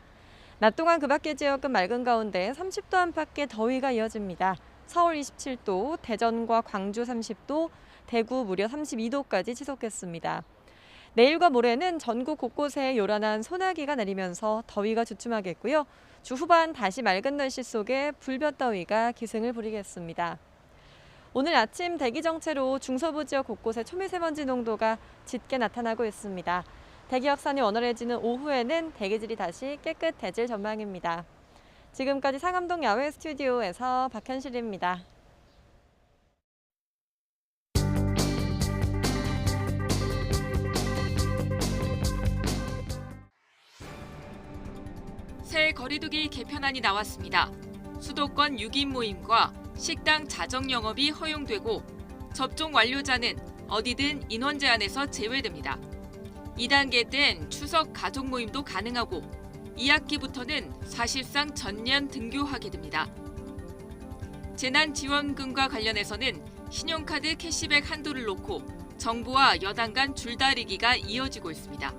낮 동안 그 밖의 지역은 맑은 가운데 30도 안팎의 더위가 이어집니다. 서울 27도, 대전과 광주 30도, 대구 무려 32도까지 치솟겠습니다. 내일과 모레는 전국 곳곳에 요란한 소나기가 내리면서 더위가 주춤하겠고요. 주 후반 다시 맑은 날씨 속에 불볕더위가 기승을 부리겠습니다. 오늘 아침 대기 정체로 중서부 지역 곳곳에 초미세먼지 농도가 짙게 나타나고 있습니다. 대기 확산이 원활해지는 오후에는 대기질이 다시 깨끗해질 전망입니다. 지금까지 상암동 야외 스튜디오에서 박현실입니다. 새 거리두기 개편안이 나왔습니다. 수도권 6인 모임과 식당 자정 영업이 허용되고 접종 완료자는 어디든 인원 제한에서 제외됩니다. 2단계 땐 추석 가족 모임도 가능하고 2학기부터는 사실상 전면 등교하게 됩니다. 재난지원금과 관련해서는 신용카드 캐시백 한도를 놓고 정부와 여당 간 줄다리기가 이어지고 있습니다.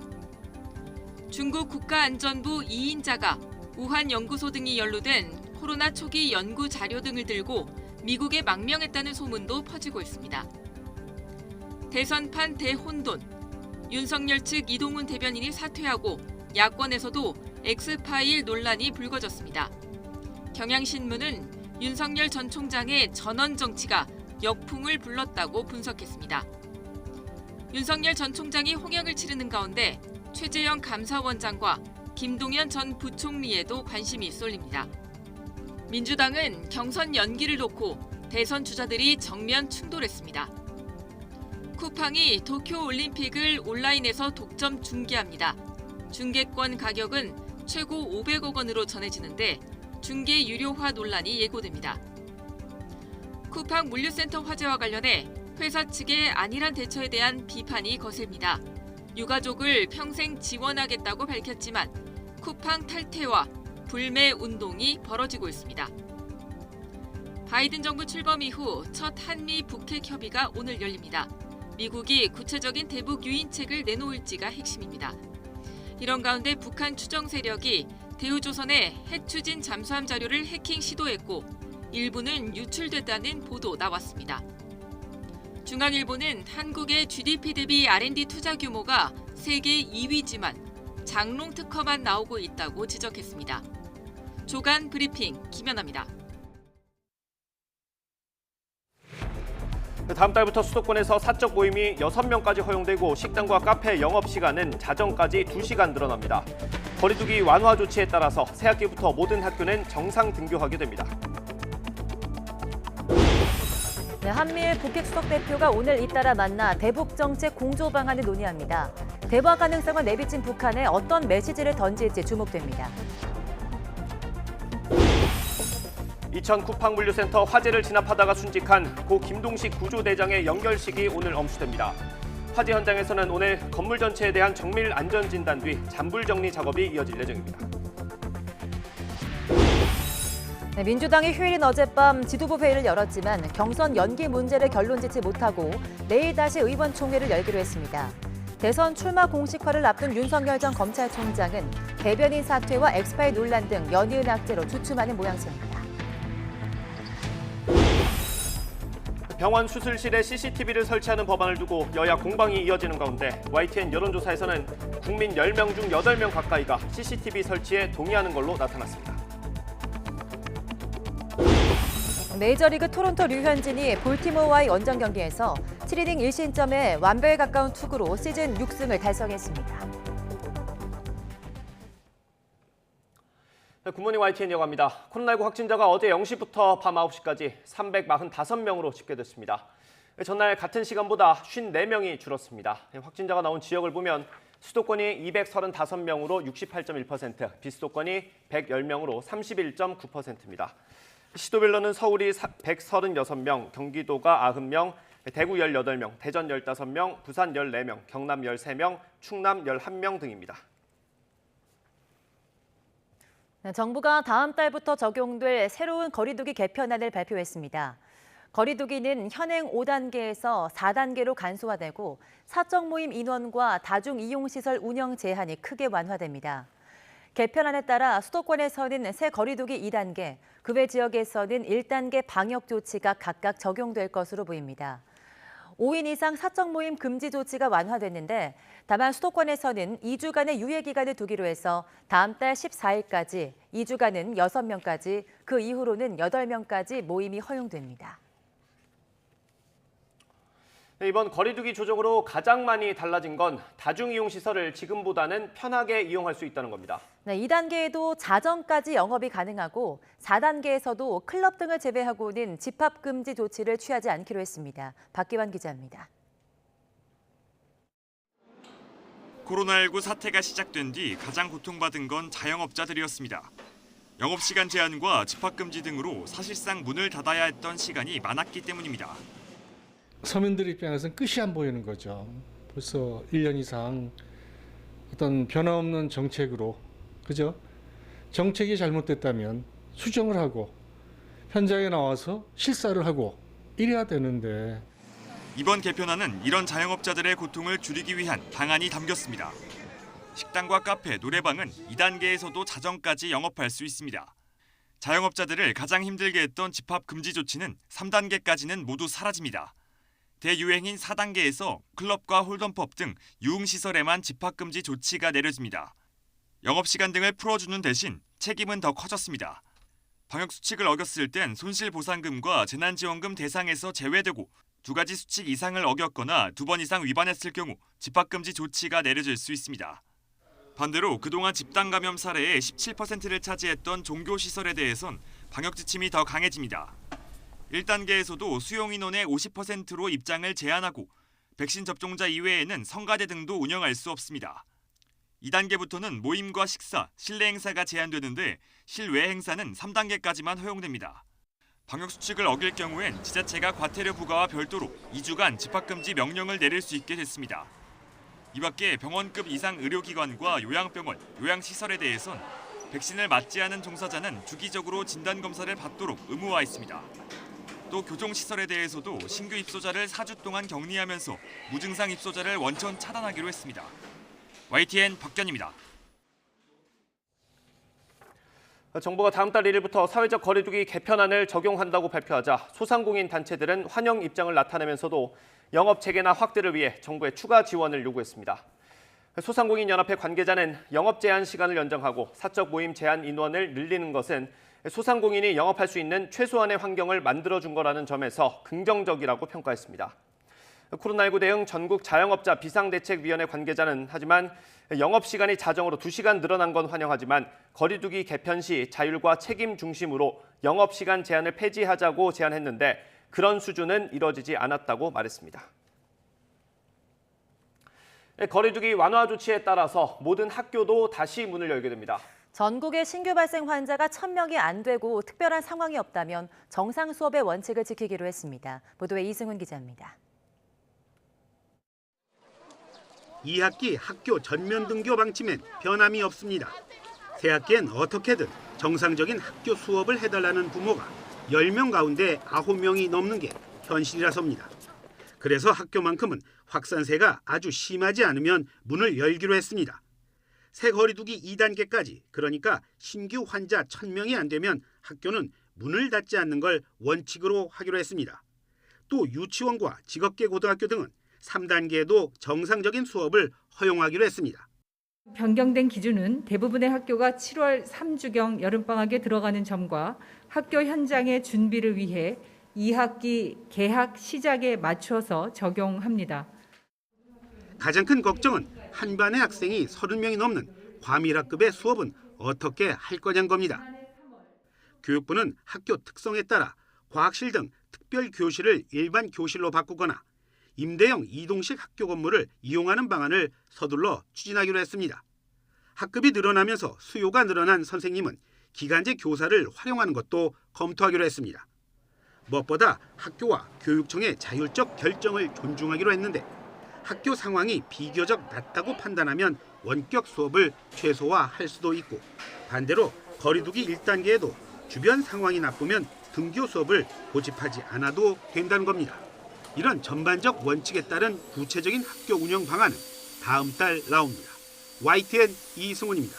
중국 국가안전부 2인자가 우한 연구소 등이 연루된 코로나 초기 연구 자료 등을 들고 미국에 망명했다는 소문도 퍼지고 있습니다. 대선판 대혼돈, 윤석열 측 이동훈 대변인이 사퇴하고 야권에서도 엑스파일 논란이 불거졌습니다. 경향신문은 윤석열 전 총장의 전원 정치가 역풍을 불렀다고 분석했습니다. 윤석열 전 총장이 홍역을 치르는 가운데 최재형 감사원장과 김동연 전 부총리에도 관심이 쏠립니다. 민주당은 경선 연기를 놓고 대선 주자들이 정면 충돌했습니다. 쿠팡이 도쿄올림픽을 온라인에서 독점 중계합니다. 중계권 가격은 최고 500억 원으로 전해지는데 중계 유료화 논란이 예고됩니다. 쿠팡 물류센터 화재와 관련해 회사 측의 안일한 대처에 대한 비판이 거셉니다. 유가족을 평생 지원하겠다고 밝혔지만 쿠팡 탈퇴와 불매 운동이 벌어지고 있습니다. 바이든 정부 출범 이후 첫 한미 북핵 협의가 오늘 열립니다. 미국이 구체적인 대북 유인책을 내놓을지가 핵심입니다. 이런 가운데 북한 추정 세력이 대우조선의 핵 추진 잠수함 자료를 해킹 시도했고 일부는 유출됐다는 보도 나왔습니다. 중앙일보는 한국의 GDP 대비 R&D 투자 규모가 세계 2위지만 장롱 특허만 나오고 있다고 지적했습니다. 조간 브리핑 김연아입니다. 다음 달부터 수도권에서 사적 모임이 6명까지 허용되고 식당과 카페 영업시간은 자정까지 2시간 늘어납니다. 거리두기 완화 조치에 따라서 새학기부터 모든 학교는 정상 등교하게 됩니다. 네, 한미일 북핵 수석 대표가 오늘 잇따라 만나 대북 정책 공조 방안을 논의합니다. 대화 가능성을 내비친 북한에 어떤 메시지를 던질지 주목됩니다. 이천 쿠팡물류센터 화재를 진압하다가 순직한 고 김동식 구조대장의 연결식이 오늘 엄수됩니다. 화재 현장에서는 오늘 건물 전체에 대한 정밀 안전 진단 뒤 잔불 정리 작업이 이어질 예정입니다. 네, 민주당이 휴일인 어젯밤 지도부 회의를 열었지만 경선 연기 문제를 결론짓지 못하고 내일 다시 의원총회를 열기로 했습니다. 대선 출마 공식화를 앞둔 윤석열 전 검찰총장은 대변인 사퇴와 엑스파일 논란 등 연이은 악재로 주춤하는 모양새입니다. 병원 수술실에 CCTV를 설치하는 법안을 두고 여야 공방이 이어지는 가운데 YTN 여론조사에서는 국민 10명 중 8명 가까이가 CCTV 설치에 동의하는 걸로 나타났습니다. 메이저리그 토론토 류현진이 볼티모어와의 원정 경기에서 7이닝 1실점에 완벽에 가까운 투구로 시즌 6승을 달성했습니다. 네, 굿모닝 YTN 여가입니다. 코로나19 확진자가 어제 0시부터 밤 9시까지 345명으로 집계됐습니다. 전날 같은 시간보다 54명이 줄었습니다. 확진자가 나온 지역을 보면 수도권이 235명으로 68.1%, 비수도권이 110명으로 31.9%입니다. 시도별로는 서울이 136명, 경기도가 90명, 대구 18명, 대전 15명, 부산 14명, 경남 13명, 충남 11명 등입니다. 정부가 다음 달부터 적용될 새로운 거리두기 개편안을 발표했습니다. 거리두기는 현행 5단계에서 4단계로 간소화되고 사적 모임 인원과 다중 이용시설 운영 제한이 크게 완화됩니다. 개편안에 따라 수도권에서는 새 거리두기 2단계, 그 외 지역에서는 1단계 방역 조치가 각각 적용될 것으로 보입니다. 5인 이상 사적 모임 금지 조치가 완화됐는데 다만 수도권에서는 2주간의 유예 기간을 두기로 해서 다음 달 14일까지 2주간은 6명까지, 그 이후로는 8명까지 모임이 허용됩니다. 이번 거리두기 조정으로 가장 많이 달라진 건 다중이용시설을 지금보다는 편하게 이용할 수 있다는 겁니다. 네, 2단계에도 자정까지 영업이 가능하고 4단계에서도 클럽 등을 제외하고는 집합금지 조치를 취하지 않기로 했습니다. 박기환 기자입니다. 코로나19 사태가 시작된 뒤 가장 고통받은 건 자영업자들이었습니다. 영업시간 제한과 집합금지 등으로 사실상 문을 닫아야 했던 시간이 많았기 때문입니다. 서민들 입장에서는 끝이 안 보이는 거죠. 벌써 1년 이상 어떤 변화없는 정책으로, 그죠? 정책이 잘못됐다면 수정을 하고 현장에 나와서 실사를 하고 이래야 되는데. 이번 개편안은 이런 자영업자들의 고통을 줄이기 위한 방안이 담겼습니다. 식당과 카페, 노래방은 2단계에서도 자정까지 영업할 수 있습니다. 자영업자들을 가장 힘들게 했던 집합 금지 조치는 3단계까지는 모두 사라집니다. 대유행인 4단계에서 클럽과 홀덤펍 등 유흥시설에만 집합금지 조치가 내려집니다. 영업시간 등을 풀어주는 대신 책임은 더 커졌습니다. 방역수칙을 어겼을 땐 손실보상금과 재난지원금 대상에서 제외되고 2가지 수칙 이상을 어겼거나 2번 이상 위반했을 경우 집합금지 조치가 내려질 수 있습니다. 반대로 그동안 집단 감염 사례의 17%를 차지했던 종교시설에 대해선 방역지침이 더 강해집니다. 1단계에서도 수용인원의 50%로 입장을 제한하고 백신 접종자 이외에는 성가대 등도 운영할 수 없습니다. 2단계부터는 모임과 식사, 실내 행사가 제한되는데 실외 행사는 3단계까지만 허용됩니다. 방역수칙을 어길 경우엔 지자체가 과태료 부과와 별도로 2주간 집합금지 명령을 내릴 수 있게 됐습니다. 이 밖에 병원급 이상 의료기관과 요양병원, 요양시설에 대해선 백신을 맞지 않은 종사자는 주기적으로 진단검사를 받도록 의무화했습니다. 또 교정시설에 대해서도 신규 입소자를 4주 동안 격리하면서 무증상 입소자를 원천 차단하기로 했습니다. YTN 박견입니다. 정부가 다음 달 1일부터 사회적 거리두기 개편안을 적용한다고 발표하자 소상공인 단체들은 환영 입장을 나타내면서도 영업 재개나 확대를 위해 정부에 추가 지원을 요구했습니다. 소상공인연합회 관계자는 영업 제한 시간을 연장하고 사적 모임 제한 인원을 늘리는 것은 소상공인이 영업할 수 있는 최소한의 환경을 만들어준 거라는 점에서 긍정적이라고 평가했습니다. 코로나19 대응 전국 자영업자 비상대책위원회 관계자는 하지만 영업시간이 자정으로 2시간 늘어난 건 환영하지만 거리두기 개편 시 자율과 책임 중심으로 영업시간 제한을 폐지하자고 제안했는데 그런 수준은 이뤄지지 않았다고 말했습니다. 거리두기 완화 조치에 따라서 모든 학교도 다시 문을 열게 됩니다. 전국에 신규 발생 환자가 1,000명이 안 되고 특별한 상황이 없다면 정상 수업의 원칙을 지키기로 했습니다. 보도에 이승훈 기자입니다. 2학기 학교 전면 등교 방침엔 변함이 없습니다. 새 학기엔 어떻게든 정상적인 학교 수업을 해달라는 부모가 10명 가운데 9명이 넘는 게 현실이라서입니다. 그래서 학교만큼은 확산세가 아주 심하지 않으면 문을 열기로 했습니다. 새 거리두기 2단계까지, 그러니까 신규 환자 1,000명이 안 되면 학교는 문을 닫지 않는 걸 원칙으로 하기로 했습니다. 또 유치원과 직업계 고등학교 등은 3단계에도 정상적인 수업을 허용하기로 했습니다. 변경된 기준은 대부분의 학교가 7월 3주경 여름방학에 들어가는 점과 학교 현장의 준비를 위해 2학기 개학 시작에 맞춰서 적용합니다. 가장 큰 걱정은 한 반의 학생이 30명이 넘는 과밀학급의 수업은 어떻게 할 거냐는 겁니다. 교육부는 학교 특성에 따라 과학실 등 특별 교실을 일반 교실로 바꾸거나 임대형 이동식 학교 건물을 이용하는 방안을 서둘러 추진하기로 했습니다. 학급이 늘어나면서 수요가 늘어난 선생님은 기간제 교사를 활용하는 것도 검토하기로 했습니다. 무엇보다 학교와 교육청의 자율적 결정을 존중하기로 했는데 학교 상황이 비교적 낫다고 판단하면 원격 수업을 최소화할 수도 있고, 반대로 거리두기 1단계에도 주변 상황이 나쁘면 등교 수업을 고집하지 않아도 된다는 겁니다. 이런 전반적 원칙에 따른 구체적인 학교 운영 방안은 다음 달 나옵니다. YTN 이승훈입니다.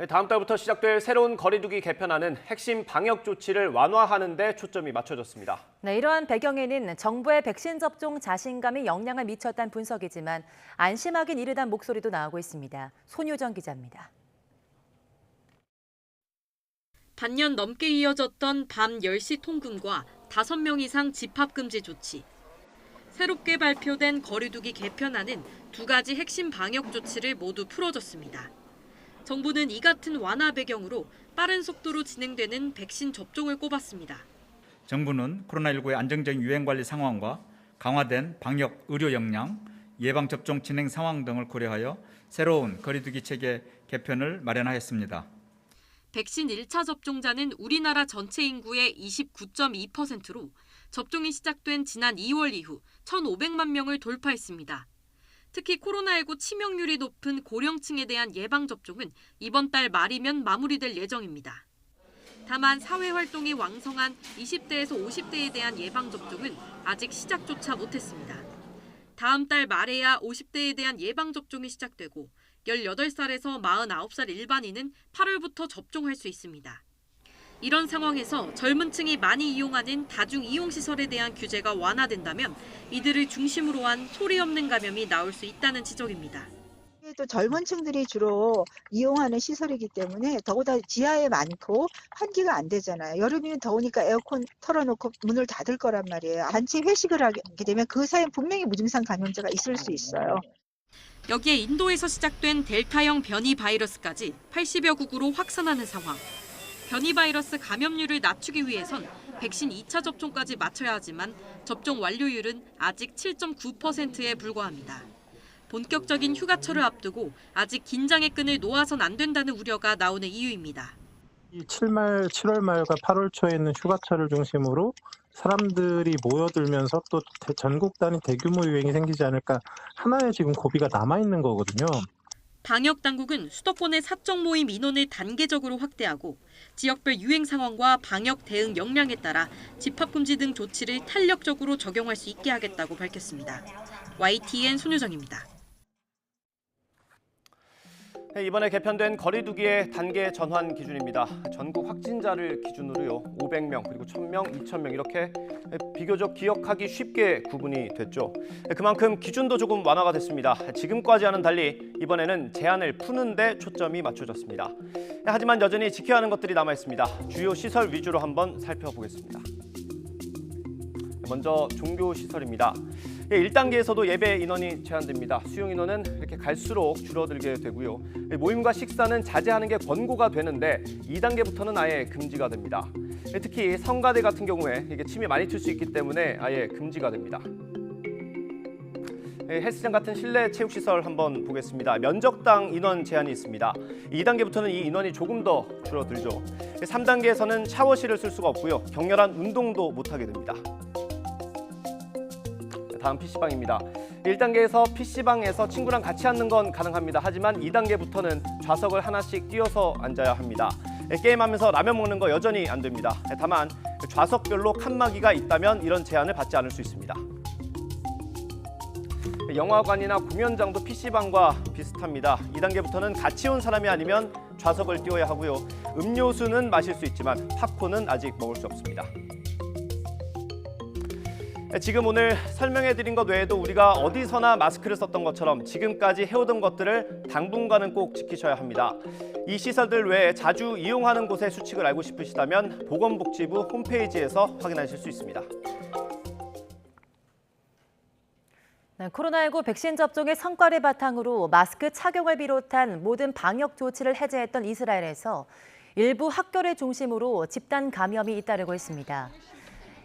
다음 달부터 시작될 새로운 거리두기 개편안은 핵심 방역 조치를 완화하는 데 초점이 맞춰졌습니다. 네, 이러한 배경에는 정부의 백신 접종 자신감이 영향을 미쳤다는 분석이지만 안심하긴 이르다는 목소리도 나오고 있습니다. 손효정 기자입니다. 반년 넘게 이어졌던 밤 10시 통금과 5명 이상 집합금지 조치. 새롭게 발표된 거리두기 개편안은 2가지 핵심 방역 조치를 모두 풀어줬습니다. 정부는 이 같은 완화 배경으로 빠른 속도로 진행되는 백신 접종을 꼽았습니다. 정부는 코로나19의 안정적인 유행 관리 상황과 강화된 방역 의료 역량, 예방접종 진행 상황 등을 고려하여 새로운 거리두기 체계 개편을 마련하였습니다. 백신 1차 접종자는 우리나라 전체 인구의 29.2%로 접종이 시작된 지난 2월 이후 1,500만 명을 돌파했습니다. 특히 코로나19 치명률이 높은 고령층에 대한 예방접종은 이번 달 말이면 마무리될 예정입니다. 다만 사회활동이 왕성한 20대에서 50대에 대한 예방접종은 아직 시작조차 못했습니다. 다음 달 말에야 50대에 대한 예방접종이 시작되고 18살에서 49살 일반인은 8월부터 접종할 수 있습니다. 이런 상황에서 젊은 층이 많이 이용하는 다중이용시설에 대한 규제가 완화된다면 이들을 중심으로 한 소리 없는 감염이 나올 수 있다는 지적입니다. 또 젊은 층들이 주로 이용하는 시설이기 때문에 더구나 지하에 많고 환기가 안 되잖아요. 여름이면 더우니까 에어컨 털어놓고 문을 닫을 거란 말이에요. 단체 회식을 하게 되면 그 사이에 분명히 무증상 감염자가 있을 수 있어요. 여기에 인도에서 시작된 델타형 변이 바이러스까지 80여 국으로 확산하는 상황. 변이 바이러스 감염률을 낮추기 위해선 백신 2차 접종까지 마쳐야 하지만 접종 완료율은 아직 7.9%에 불과합니다. 본격적인 휴가철을 앞두고 아직 긴장의 끈을 놓아선 안 된다는 우려가 나오는 이유입니다. 7월 말과 8월 초에 있는 휴가철을 중심으로 사람들이 모여들면서 또 전국 단위 대규모 유행이 생기지 않을까 하나의 지금 고비가 남아있는 거거든요. 방역 당국은 수도권의 사적 모임 인원을 단계적으로 확대하고 지역별 유행 상황과 방역 대응 역량에 따라 집합금지 등 조치를 탄력적으로 적용할 수 있게 하겠다고 밝혔습니다. YTN 손효정입니다. 이번에 개편된 거리두기의 단계 전환 기준입니다. 전국 확진자를 기준으로요. 500명, 그리고 1,000명, 2,000명 이렇게 비교적 기억하기 쉽게 구분이 됐죠. 그만큼 기준도 조금 완화가 됐습니다. 지금까지와는 달리 이번에는 제한을 푸는 데 초점이 맞춰졌습니다. 하지만 여전히 지켜야 하는 것들이 남아 있습니다. 주요 시설 위주로 한번 살펴보겠습니다. 먼저 종교시설입니다. 1단계에서도 예배 인원이 제한됩니다. 수용 인원은 이렇게 갈수록 줄어들게 되고요. 모임과 식사는 자제하는 게 권고가 되는데 2단계부터는 아예 금지가 됩니다. 특히 성가대 같은 경우에 이게 침이 많이 튈 수 있기 때문에 아예 금지가 됩니다. 헬스장 같은 실내 체육시설 한번 보겠습니다. 면적당 인원 제한이 있습니다. 2단계부터는 이 인원이 조금 더 줄어들죠. 3단계에서는 샤워실을 쓸 수가 없고요. 격렬한 운동도 못하게 됩니다. 다음 PC방입니다. 1단계에서 PC방에서 친구랑 같이 앉는 건 가능합니다. 하지만 2단계부터는 좌석을 하나씩 띄어서 앉아야 합니다. 게임하면서 라면 먹는 거 여전히 안 됩니다. 다만 좌석별로 칸막이가 있다면 이런 제한을 받지 않을 수 있습니다. 영화관이나 공연장도 PC방과 비슷합니다. 2단계부터는 같이 온 사람이 아니면 좌석을 띄워야 하고요. 음료수는 마실 수 있지만 팝콘은 아직 먹을 수 없습니다. 지금 오늘 설명해드린 것 외에도 우리가 어디서나 마스크를 썼던 것처럼 지금까지 해오던 것들을 당분간은 꼭 지키셔야 합니다. 이 시설들 외에 자주 이용하는 곳의 수칙을 알고 싶으시다면 보건복지부 홈페이지에서 확인하실 수 있습니다. 네, 코로나19 백신 접종의 성과를 바탕으로 마스크 착용을 비롯한 모든 방역 조치를 해제했던 이스라엘에서 일부 학교를 중심으로 집단 감염이 잇따르고 있습니다.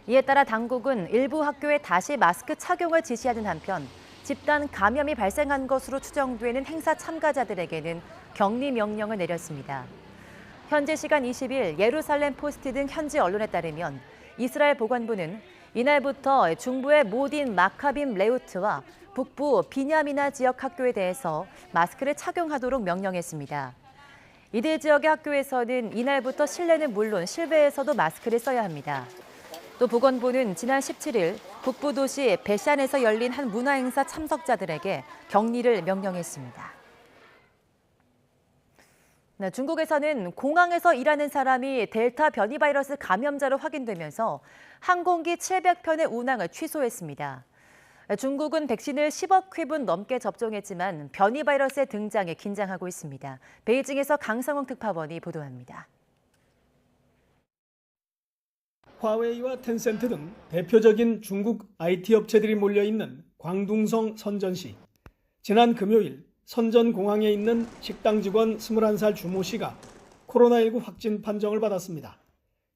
이에 따라 당국은 일부 학교에 다시 마스크 착용을 지시하는 한편 집단 감염이 발생한 것으로 추정되는 행사 참가자들에게는 격리 명령을 내렸습니다. 현지 시간 20일 예루살렘 포스트 등 현지 언론에 따르면 이스라엘 보건부는 이날부터 중부의 모딘 마카빔 레우트와 북부 비냐미나 지역 학교에 대해서 마스크를 착용하도록 명령했습니다. 이들 지역의 학교에서는 이날부터 실내는 물론 실외에서도 마스크를 써야 합니다. 또 보건부는 지난 17일 북부 도시 베샨에서 열린 한 문화행사 참석자들에게 격리를 명령했습니다. 네, 중국에서는 공항에서 일하는 사람이 델타 변이 바이러스 감염자로 확인되면서 항공기 700편의 운항을 취소했습니다. 중국은 백신을 10억 회분 넘게 접종했지만 변이 바이러스의 등장에 긴장하고 있습니다. 베이징에서 강성웅 특파원이 보도합니다. 화웨이와 텐센트 등 대표적인 중국 IT 업체들이 몰려있는 광둥성 선전시. 지난 금요일 선전공항에 있는 식당 직원 21살 주모 씨가 코로나19 확진 판정을 받았습니다.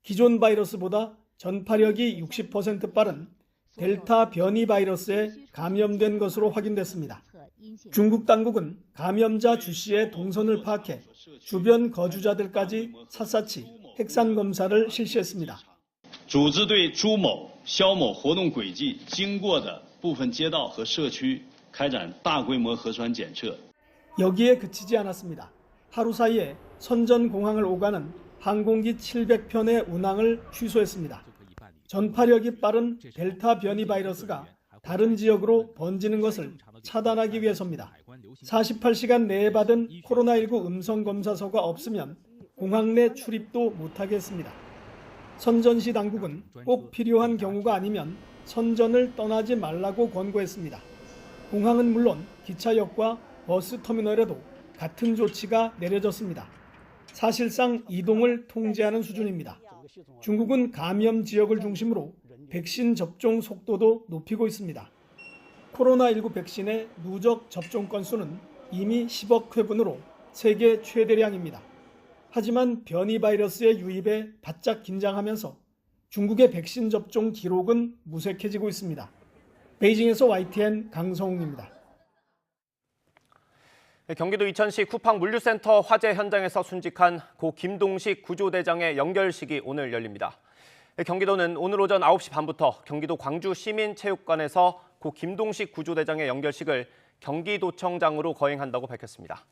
기존 바이러스보다 전파력이 60% 빠른 델타 변이 바이러스에 감염된 것으로 확인됐습니다. 중국 당국은 감염자 주 씨의 동선을 파악해 주변 거주자들까지 샅샅이 핵산 검사를 실시했습니다. 组织对朱某、肖某活动轨迹经过的部分街道和社区开展大规模核酸检测. 여기에 그치지 않았습니다. 하루 사이에 선전공항을 오가는 항공기 700편의 운항을 취소했습니다. 전파력이 빠른 델타 변이 바이러스가 다른 지역으로 번지는 것을 차단하기 위해서입니다. 48시간 내에 받은 코로나19 음성 검사서가 없으면 공항 내 출입도 못하게 했습니다. 선전시 당국은 꼭 필요한 경우가 아니면 선전을 떠나지 말라고 권고했습니다. 공항은 물론 기차역과 버스 터미널에도 같은 조치가 내려졌습니다. 사실상 이동을 통제하는 수준입니다. 중국은 감염 지역을 중심으로 백신 접종 속도도 높이고 있습니다. 코로나19 백신의 누적 접종 건수는 이미 10억 회분으로 세계 최대량입니다. 하지만 변이 바이러스의 유입에 바짝 긴장하면서 중국의 백신 접종 기록은 무색해지고 있습니다. 베이징에서 YTN 강성웅입니다. 경기도 이천시 쿠팡 물류센터 화재 현장에서 순직한 고 김동식 구조대장의 연결식이 오늘 열립니다. 경기도는 오늘 오전 9시 반부터 경기도 광주시민체육관에서 고 김동식 구조대장의 연결식을 경기도청장으로 거행한다고 밝혔습니다.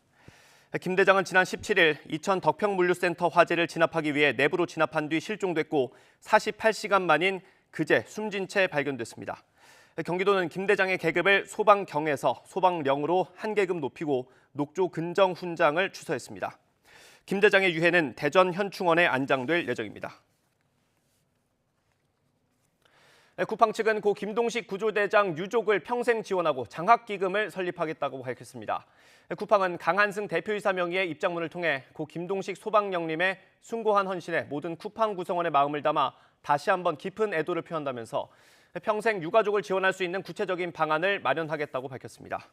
김 대장은 지난 17일 이천 덕평물류센터 화재를 진압하기 위해 내부로 진압한 뒤 실종됐고 48시간 만인 그제 숨진 채 발견됐습니다. 경기도는 김 대장의 계급을 소방경에서 소방령으로 한 계급 높이고 녹조 근정 훈장을 추서했습니다. 김 대장의 유해는 대전 현충원에 안장될 예정입니다. 쿠팡 측은 고 김동식 구조대장 유족을 평생 지원하고 장학기금을 설립하겠다고 밝혔습니다. 쿠팡은 강한승 대표이사 명의의 입장문을 통해 고 김동식 소방령님의 숭고한 헌신에 모든 쿠팡 구성원의 마음을 담아 다시 한번 깊은 애도를 표한다면서 평생 유가족을 지원할 수 있는 구체적인 방안을 마련하겠다고 밝혔습니다.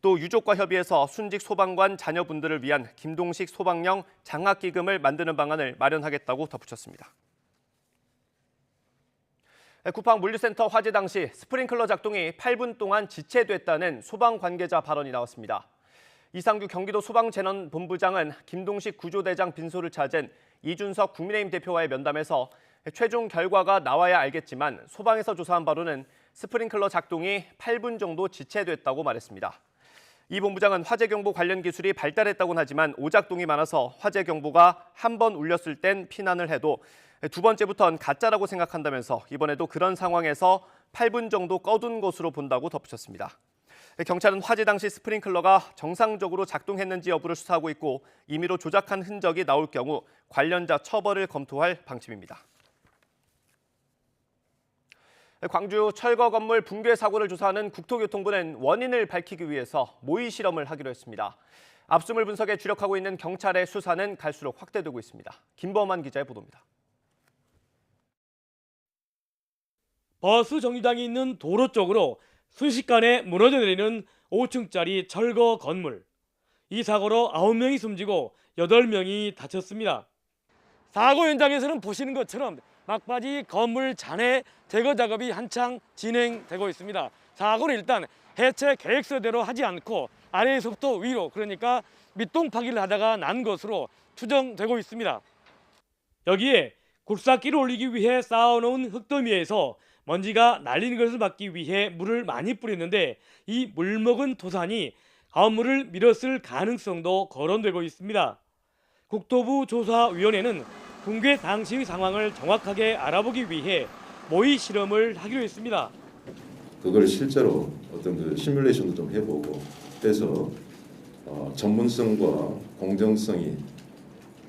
또 유족과 협의해서 순직 소방관 자녀분들을 위한 김동식 소방령 장학기금을 만드는 방안을 마련하겠다고 덧붙였습니다. 쿠팡물류센터 화재 당시 스프링클러 작동이 8분 동안 지체됐다는 소방 관계자 발언이 나왔습니다. 이상규 경기도 소방재난본부장은 김동식 구조대장 빈소를 찾은 이준석 국민의힘 대표와의 면담에서 최종 결과가 나와야 알겠지만 소방에서 조사한 바로는 스프링클러 작동이 8분 정도 지체됐다고 말했습니다. 이 본부장은 화재 경보 관련 기술이 발달했다고는 하지만 오작동이 많아서 화재 경보가 한 번 울렸을 땐 피난을 해도 두 번째부터는 가짜라고 생각한다면서 이번에도 그런 상황에서 8분 정도 꺼둔 것으로 본다고 덧붙였습니다. 경찰은 화재 당시 스프링클러가 정상적으로 작동했는지 여부를 수사하고 있고 임의로 조작한 흔적이 나올 경우 관련자 처벌을 검토할 방침입니다. 광주 철거 건물 붕괴 사고를 조사하는 국토교통부는 원인을 밝히기 위해서 모의 실험을 하기로 했습니다. 압수물 분석에 주력하고 있는 경찰의 수사는 갈수록 확대되고 있습니다. 김범환 기자의 보도입니다. 버스 정류장이 있는 도로 쪽으로 순식간에 무너져 내리는 5층짜리 철거 건물. 이 사고로 9명이 숨지고 8명이 다쳤습니다. 사고 현장에서는 보시는 것처럼 막바지 건물 잔해 제거 작업이 한창 진행되고 있습니다. 사고는 일단 해체 계획서대로 하지 않고 아래에서부터 위로, 그러니까 밑동 파기를 하다가 난 것으로 추정되고 있습니다. 여기에 굴삭기를 올리기 위해 쌓아놓은 흙더미에서 먼지가 날리는 것을 막기 위해 물을 많이 뿌렸는데 이 물먹은 토산이 건물을 밀었을 가능성도 거론되고 있습니다. 국토부 조사위원회는 붕괴 당시의 상황을 정확하게 알아보기 위해 모의 실험을 하기로 했습니다. 그걸 실제로 어떤 그 시뮬레이션도 좀 해보고 해서 전문성과 공정성이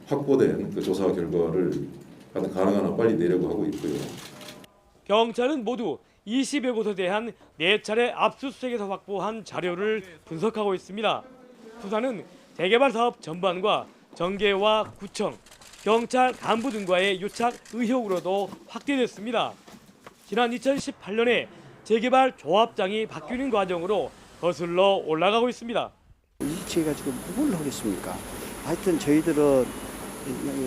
확보된 그 조사 결과를 가능한 한 빨리 내려고 하고 있고요. 경찰은 모두 20여 곳에 대한 4차례 압수수색에서 확보한 자료를 분석하고 있습니다. 수사는 재개발 사업 전반과 정계와 구청, 경찰 간부 등과의 유착 의혹으로도 확대됐습니다. 지난 2018년에 재개발 조합장이 바뀌는 과정으로 거슬러 올라가고 있습니다. 이체가 지금 뭘 하겠습니까? 하여튼 저희들은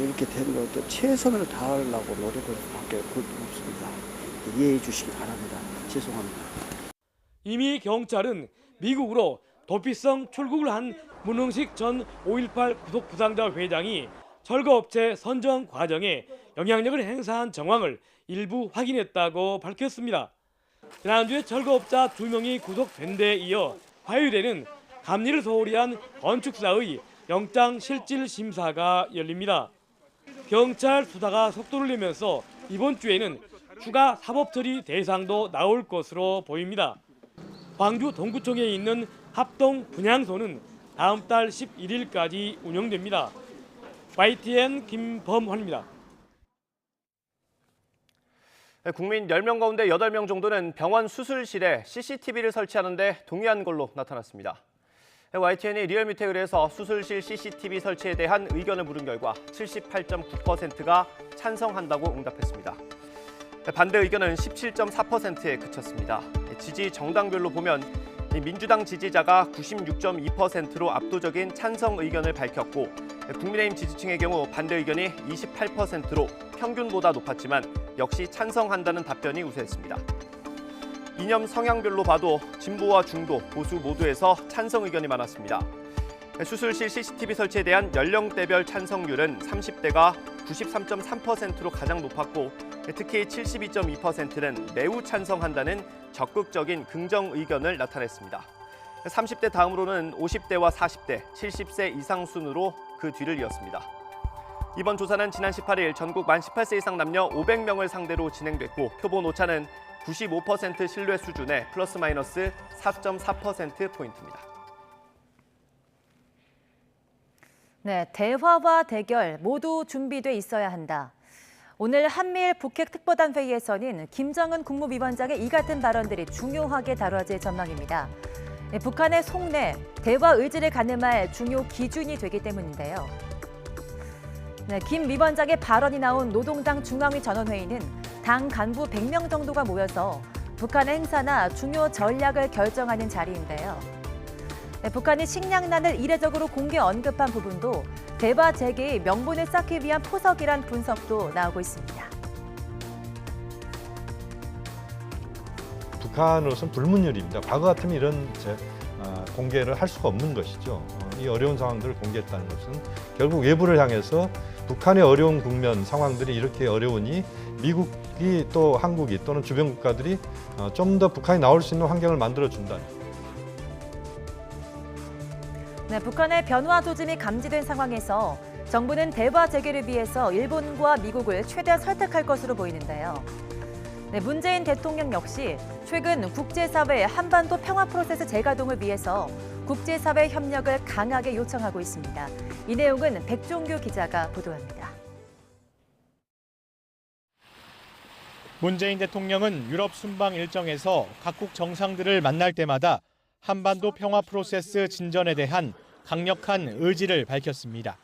이렇게 된 것도 최선을 다하려고 노력을 밖에 없습니다. 이해해 주시기 바랍니다. 죄송합니다. 이미 경찰은 미국으로 도피성 출국을 한 문흥식 전 5.18 구속 부상자 회장이 철거업체 선정 과정에 영향력을 행사한 정황을 일부 확인했다고 밝혔습니다. 지난주에 철거업자 2명이 구속된 데 이어 화요일에는 감리를 소홀히 한 건축사의 영장실질심사가 열립니다. 경찰 수사가 속도를 내면서 이번 주에는 추가 사법처리 대상도 나올 것으로 보입니다. 광주 동구청에 있는 합동 분향소는 다음 달 11일까지 운영됩니다. YTN 김범환입니다. 국민 10명 가운데 8명 정도는 병원 수술실에 CCTV를 설치하는 데 동의한 걸로 나타났습니다. YTN이 리얼미터에 의뢰해서 수술실 CCTV 설치에 대한 의견을 물은 결과 78.9%가 찬성한다고 응답했습니다. 반대 의견은 17.4%에 그쳤습니다. 지지 정당별로 보면 민주당 지지자가 96.2%로 압도적인 찬성 의견을 밝혔고 국민의힘 지지층의 경우 반대 의견이 28%로 평균보다 높았지만 역시 찬성한다는 답변이 우세했습니다. 이념 성향별로 봐도 진보와 중도, 보수 모두에서 찬성 의견이 많았습니다. 수술실 CCTV 설치에 대한 연령대별 찬성률은 30대가 93.3%로 가장 높았고 특히 72.2%는 매우 찬성한다는 적극적인 긍정 의견을 나타냈습니다. 30대 다음으로는 50대와 40대, 70세 이상 순으로 그 뒤를 이었습니다. 이번 조사는 지난 18일 전국 만 18세 이상 남녀 500명을 상대로 진행됐고 표본 오차는 95% 신뢰 수준의 플러스 마이너스 4.4%포인트입니다. 네, 대화와 대결 모두 준비돼 있어야 한다. 오늘 한미일 북핵 특보단 회의에서는 김정은 국무위원장의 이 같은 발언들이 중요하게 다뤄질 전망입니다. 북한의 속내, 대화 의지를 가늠할 중요 기준이 되기 때문인데요. 네, 김 위원장의 발언이 나온 노동당 중앙위 전원회의는 당 간부 100명 정도가 모여서 북한의 행사나 중요 전략을 결정하는 자리인데요. 네, 북한이 식량난을 이례적으로 공개 언급한 부분도 대화 재개의 명분을 쌓기 위한 포석이란 분석도 나오고 있습니다. 북한으로서는 불문율입니다. 과거 같으면 이런 공개를 할 수가 없는 것이죠. 이 어려운 상황들을 공개했다는 것은 결국 외부를 향해서 북한의 어려운 국면 상황들이 이렇게 어려우니 미국이 또 한국이 또는 주변 국가들이 좀 더 북한이 나올 수 있는 환경을 만들어준다. 네, 북한의 변화 조짐이 감지된 상황에서 정부는 대화 재개를 위해서 일본과 미국을 최대한 설득할 것으로 보이는데요. 네, 문재인 대통령 역시 최근 국제사회의 한반도 평화 프로세스 재가동을 위해서 국제사회 협력을 강하게 요청하고 있습니다. 이 내용은 백종규 기자가 보도합니다. 문재인 대통령은 유럽 순방 일정에서 각국 정상들을 만날 때마다 한반도 평화 프로세스 진전에 대한 강력한 의지를 밝혔습니다.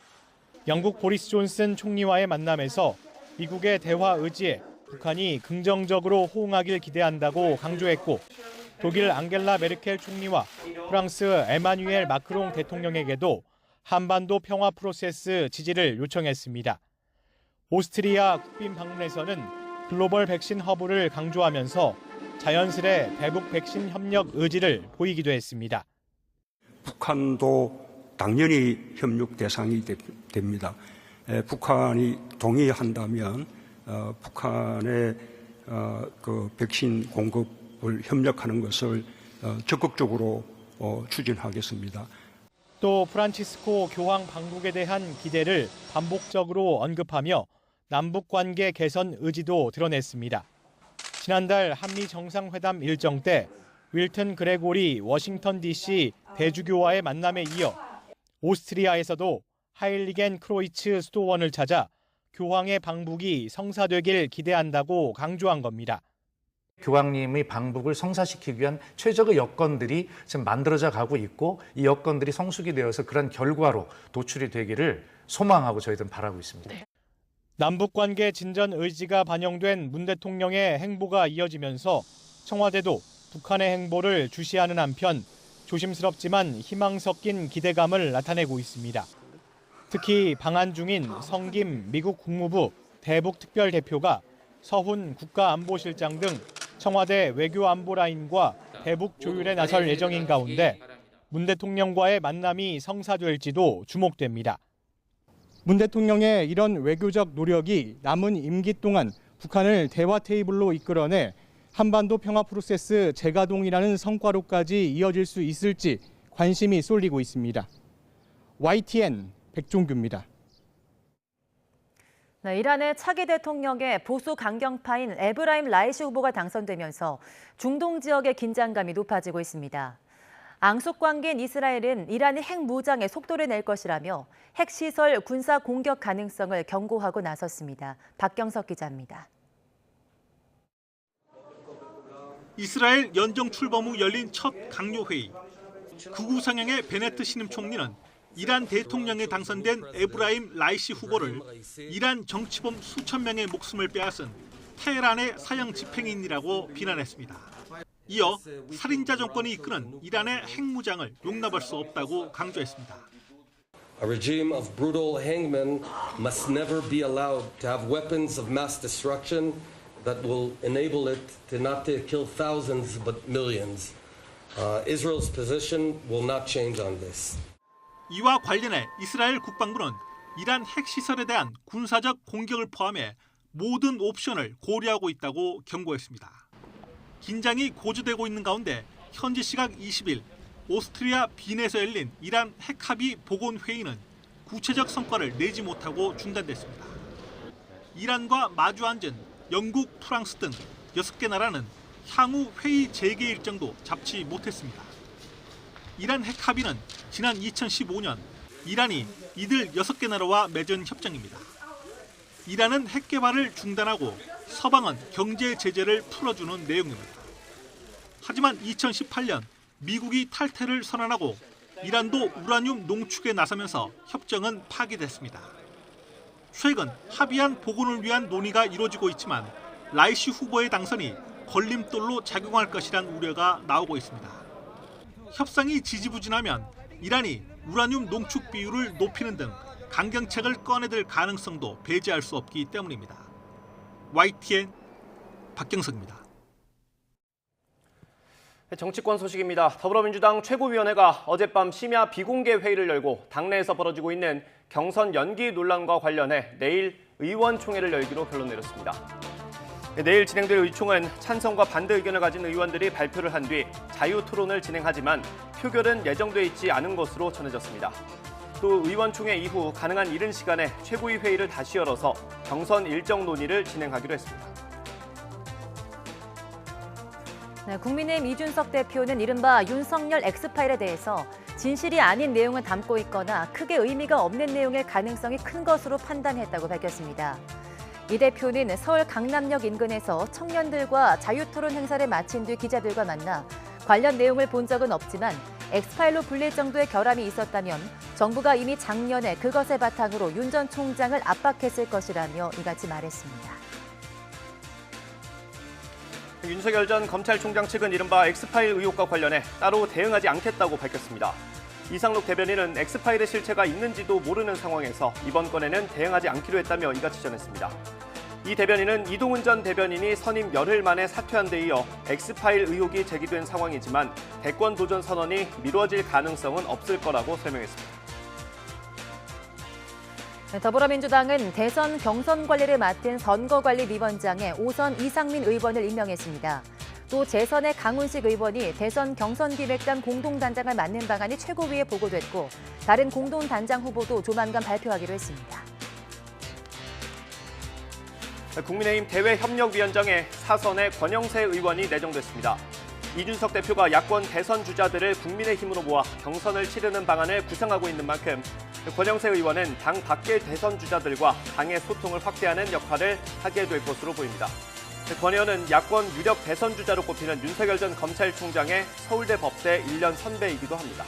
영국 보리스 존슨 총리와의 만남에서 미국의 대화 의지에 북한이 긍정적으로 호응하길 기대한다고 강조했고, 독일 앙겔라 메르켈 총리와 프랑스 에마뉴엘 마크롱 대통령에게도 한반도 평화 프로세스 지지를 요청했습니다. 오스트리아 국빈 방문에서는 글로벌 백신 허브를 강조하면서 자연스레 대북 백신 협력 의지를 보이기도 했습니다. 북한도 당연히 협력 대상이 됩니다. 북한이 동의한다면 북한의 그 백신 공급을 협력하는 것을 적극적으로 추진하겠습니다. 또 프란치스코 교황 방북에 대한 기대를 반복적으로 언급하며 남북 관계 개선 의지도 드러냈습니다. 지난달 한미 정상회담 일정 때 윌튼 그레고리 워싱턴 DC 대주교와의 만남에 이어 오스트리아에서도 하일리겐 크로이츠 수도원을 찾아 교황의 방북이 성사되길 기대한다고 강조한 겁니다. 교황님의 방북을 성사시키기 위한 최적의 여건들이 지금 만들어져 가고 있고, 이 여건들이 성숙이 되어서 그런 결과로 도출이 되기를 소망하고 저희들은 바라고 있습니다. 남북관계 진전 의지가 반영된 문 대통령의 행보가 이어지면서 청와대도 북한의 행보를 주시하는 한편 조심스럽지만 희망 섞인 기대감을 나타내고 있습니다. 특히 방한 중인 성김 미국 국무부 대북특별대표가 서훈 국가안보실장 등 청와대 외교안보라인과 대북 조율에 나설 예정인 가운데 문 대통령과의 만남이 성사될지도 주목됩니다. 문 대통령의 이런 외교적 노력이 남은 임기 동안 북한을 대화 테이블로 이끌어내 한반도 평화 프로세스 재가동이라는 성과로까지 이어질 수 있을지 관심이 쏠리고 있습니다. YTN 백종규입니다. 네, 이란의 차기 대통령의 보수 강경파인 에브라임 라이시 후보가 당선되면서 중동 지역의 긴장감이 높아지고 있습니다. 앙숙 관계인 이스라엘은 이란이 핵 무장에 속도를 낼 것이라며 핵시설 군사 공격 가능성을 경고하고 나섰습니다. 박경석 기자입니다. 이스라엘 연정 출범 후 열린 첫 강요회의. 극우 성향의 베네트 신임 총리는 이란 대통령에 당선된 에브라임 라이시 후보를 이란 정치범 수천 명의 목숨을 빼앗은 테헤란의 사형 집행인이라고 비난했습니다. 이어 살인자 정권이 이끄는 이란의 핵무장을 용납할 수 없다고 강조했습니다. A regime of brutal hangmen must never be allowed to have weapons of mass destruction that will enable it to not to kill thousands but millions. Israel's position will not change on this. 이와 관련해 이스라엘 국방부는 이란 핵시설에 대한 군사적 공격을 포함해 모든 옵션을 고려하고 있다고 경고했습니다. 긴장이 고조되고 있는 가운데 현지 시각 20일 오스트리아 빈에서 열린 이란 핵합의 보건회의는 구체적 성과를 내지 못하고 중단됐습니다. 이란과 마주 앉은 영국, 프랑스 등 6개 나라는 향후 회의 재개 일정도 잡지 못했습니다. 이란 핵합의는 지난 2015년 이란이 이들 6개 나라와 맺은 협정입니다. 이란은 핵 개발을 중단하고 서방은 경제 제재를 풀어주는 내용입니다. 하지만 2018년 미국이 탈퇴를 선언하고 이란도 우라늄 농축에 나서면서 협정은 파기됐습니다. 최근 합의안 복원을 위한 논의가 이루어지고 있지만 라이시 후보의 당선이 걸림돌로 작용할 것이란 우려가 나오고 있습니다. 협상이 지지부진하면 이란이 우라늄 농축 비율을 높이는 등 강경책을 꺼내들 가능성도 배제할 수 없기 때문입니다. YTN 박경석입니다. 정치권 소식입니다. 더불어민주당 최고위원회가 어젯밤 심야 비공개 회의를 열고 당내에서 벌어지고 있는 경선 연기 논란과 관련해 내일 의원총회를 열기로 결론 내렸습니다. 내일 진행될 의총은 찬성과 반대 의견을 가진 의원들이 발표를 한 뒤 자유토론을 진행하지만 표결은 예정돼 있지 않은 것으로 전해졌습니다. 또 의원총회 이후 가능한 이른 시간에 최고위 회의를 다시 열어서 경선 일정 논의를 진행하기로 했습니다. 네, 국민의힘 이준석 대표는 이른바 윤석열 엑스파일에 대해서 진실이 아닌 내용을 담고 있거나 크게 의미가 없는 내용일 가능성이 큰 것으로 판단했다고 밝혔습니다. 이 대표는 서울 강남역 인근에서 청년들과 자유토론 행사를 마친 뒤 기자들과 만나 관련 내용을 본 적은 없지만 엑스파일로 불릴 정도의 결함이 있었다면 정부가 이미 작년에 그것을 바탕으로 윤 전 총장을 압박했을 것이라며 이같이 말했습니다. 윤석열 전 검찰총장 측은 이른바 엑스파일 의혹과 관련해 따로 대응하지 않겠다고 밝혔습니다. 이상록 대변인은 엑스파일의 실체가 있는지도 모르는 상황에서 이번 건에는 대응하지 않기로 했다며 이같이 전했습니다. 이 대변인은 이동훈 전 대변인이 선임 열흘 만에 사퇴한 데 이어 엑스파일 의혹이 제기된 상황이지만 대권 도전 선언이 미뤄질 가능성은 없을 거라고 설명했습니다. 더불어민주당은 대선 경선 관리를 맡은 선거관리위원장에 5선 이상민 의원을 임명했습니다. 또 재선의 강훈식 의원이 대선 경선기획단 공동단장을 맡는 방안이 최고위에 보고됐고 다른 공동단장 후보도 조만간 발표하기로 했습니다. 국민의힘 대외협력위원장에 사선의 권영세 의원이 내정됐습니다. 이준석 대표가 야권 대선 주자들을 국민의힘으로 모아 경선을 치르는 방안을 구상하고 있는 만큼 권영세 의원은 당 밖의 대선 주자들과 당의 소통을 확대하는 역할을 하게 될 것으로 보입니다. 권 의원은 야권 유력 대선 주자로 꼽히는 윤석열 전 검찰총장의 서울대 법대 1년 선배이기도 합니다.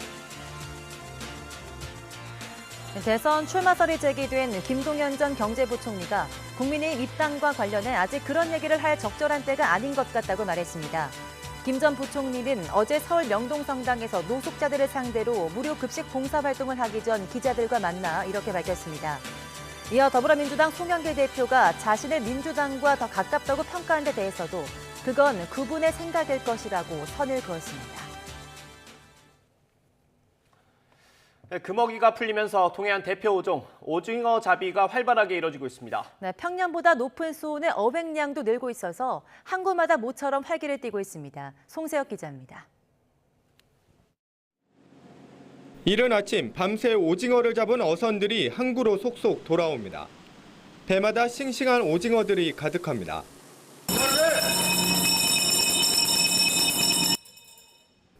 대선 출마설이 제기된 김동연 전 경제부총리가 국민의힘 입당과 관련해 아직 그런 얘기를 할 적절한 때가 아닌 것 같다고 말했습니다. 김 전 부총리는 어제 서울 명동성당에서 노숙자들을 상대로 무료 급식 봉사활동을 하기 전 기자들과 만나 이렇게 밝혔습니다. 이어 더불어민주당 송영길 대표가 자신을 민주당과 더 가깝다고 평가한 데 대해서도 그건 그분의 생각일 것이라고 선을 그었습니다. 금어기가 풀리면서 동해안 대표 어종 오징어 잡이가 활발하게 이뤄지고 있습니다. 네, 평년보다 높은 수온의 어획량도 늘고 있어서 항구마다 모처럼 활기를 띠고 있습니다. 송세혁 기자입니다. 이른 아침 밤새 오징어를 잡은 어선들이 항구로 속속 돌아옵니다. 배마다 싱싱한 오징어들이 가득합니다.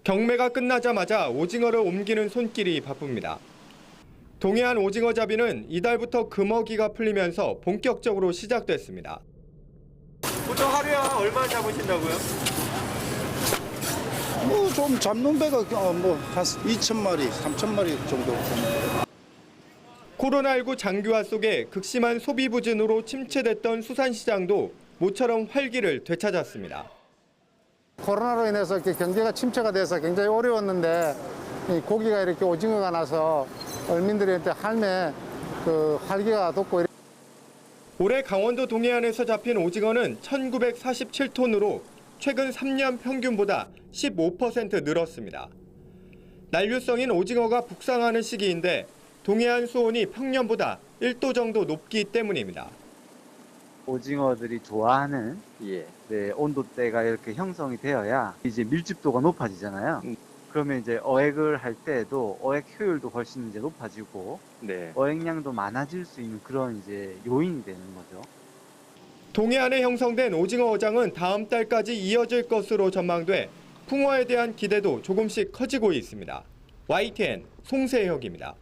경매가 끝나자마자 오징어를 옮기는 손길이 바쁩니다. 동해안 오징어 잡이는 이달부터 금어기가 풀리면서 본격적으로 시작됐습니다. 보통 하루에 얼마 잡으신다고요? 좀 잡는 배가 한 2,000마리, 3,000마리 정도 됩니다. 코로나19 장기화 속에 극심한 소비 부진으로 침체됐던 수산시장도 모처럼 활기를 되찾았습니다. 코로나로 인해서 이렇게 경제가 침체가 돼서 굉장히 어려웠는데 이 고기가 이렇게 오징어가 나서 어민들한테 삶에 활기가 돋고. 올해 강원도 동해안에서 잡힌 오징어는 1,947톤으로 최근 3년 평균보다 15% 늘었습니다. 난류성인 오징어가 북상하는 시기인데 동해안 수온이 평년보다 1도 정도 높기 때문입니다. 오징어들이 좋아하는 온도대가 이렇게 형성이 되어야 이제 밀집도가 높아지잖아요. 그러면 이제 어획을 할 때에도 어획 효율도 훨씬 이제 높아지고 어획량도 많아질 수 있는 그런 이제 요인이 되는 거죠. 동해안에 형성된 오징어 어장은 다음 달까지 이어질 것으로 전망돼 풍어에 대한 기대도 조금씩 커지고 있습니다. YTN 송세혁입니다.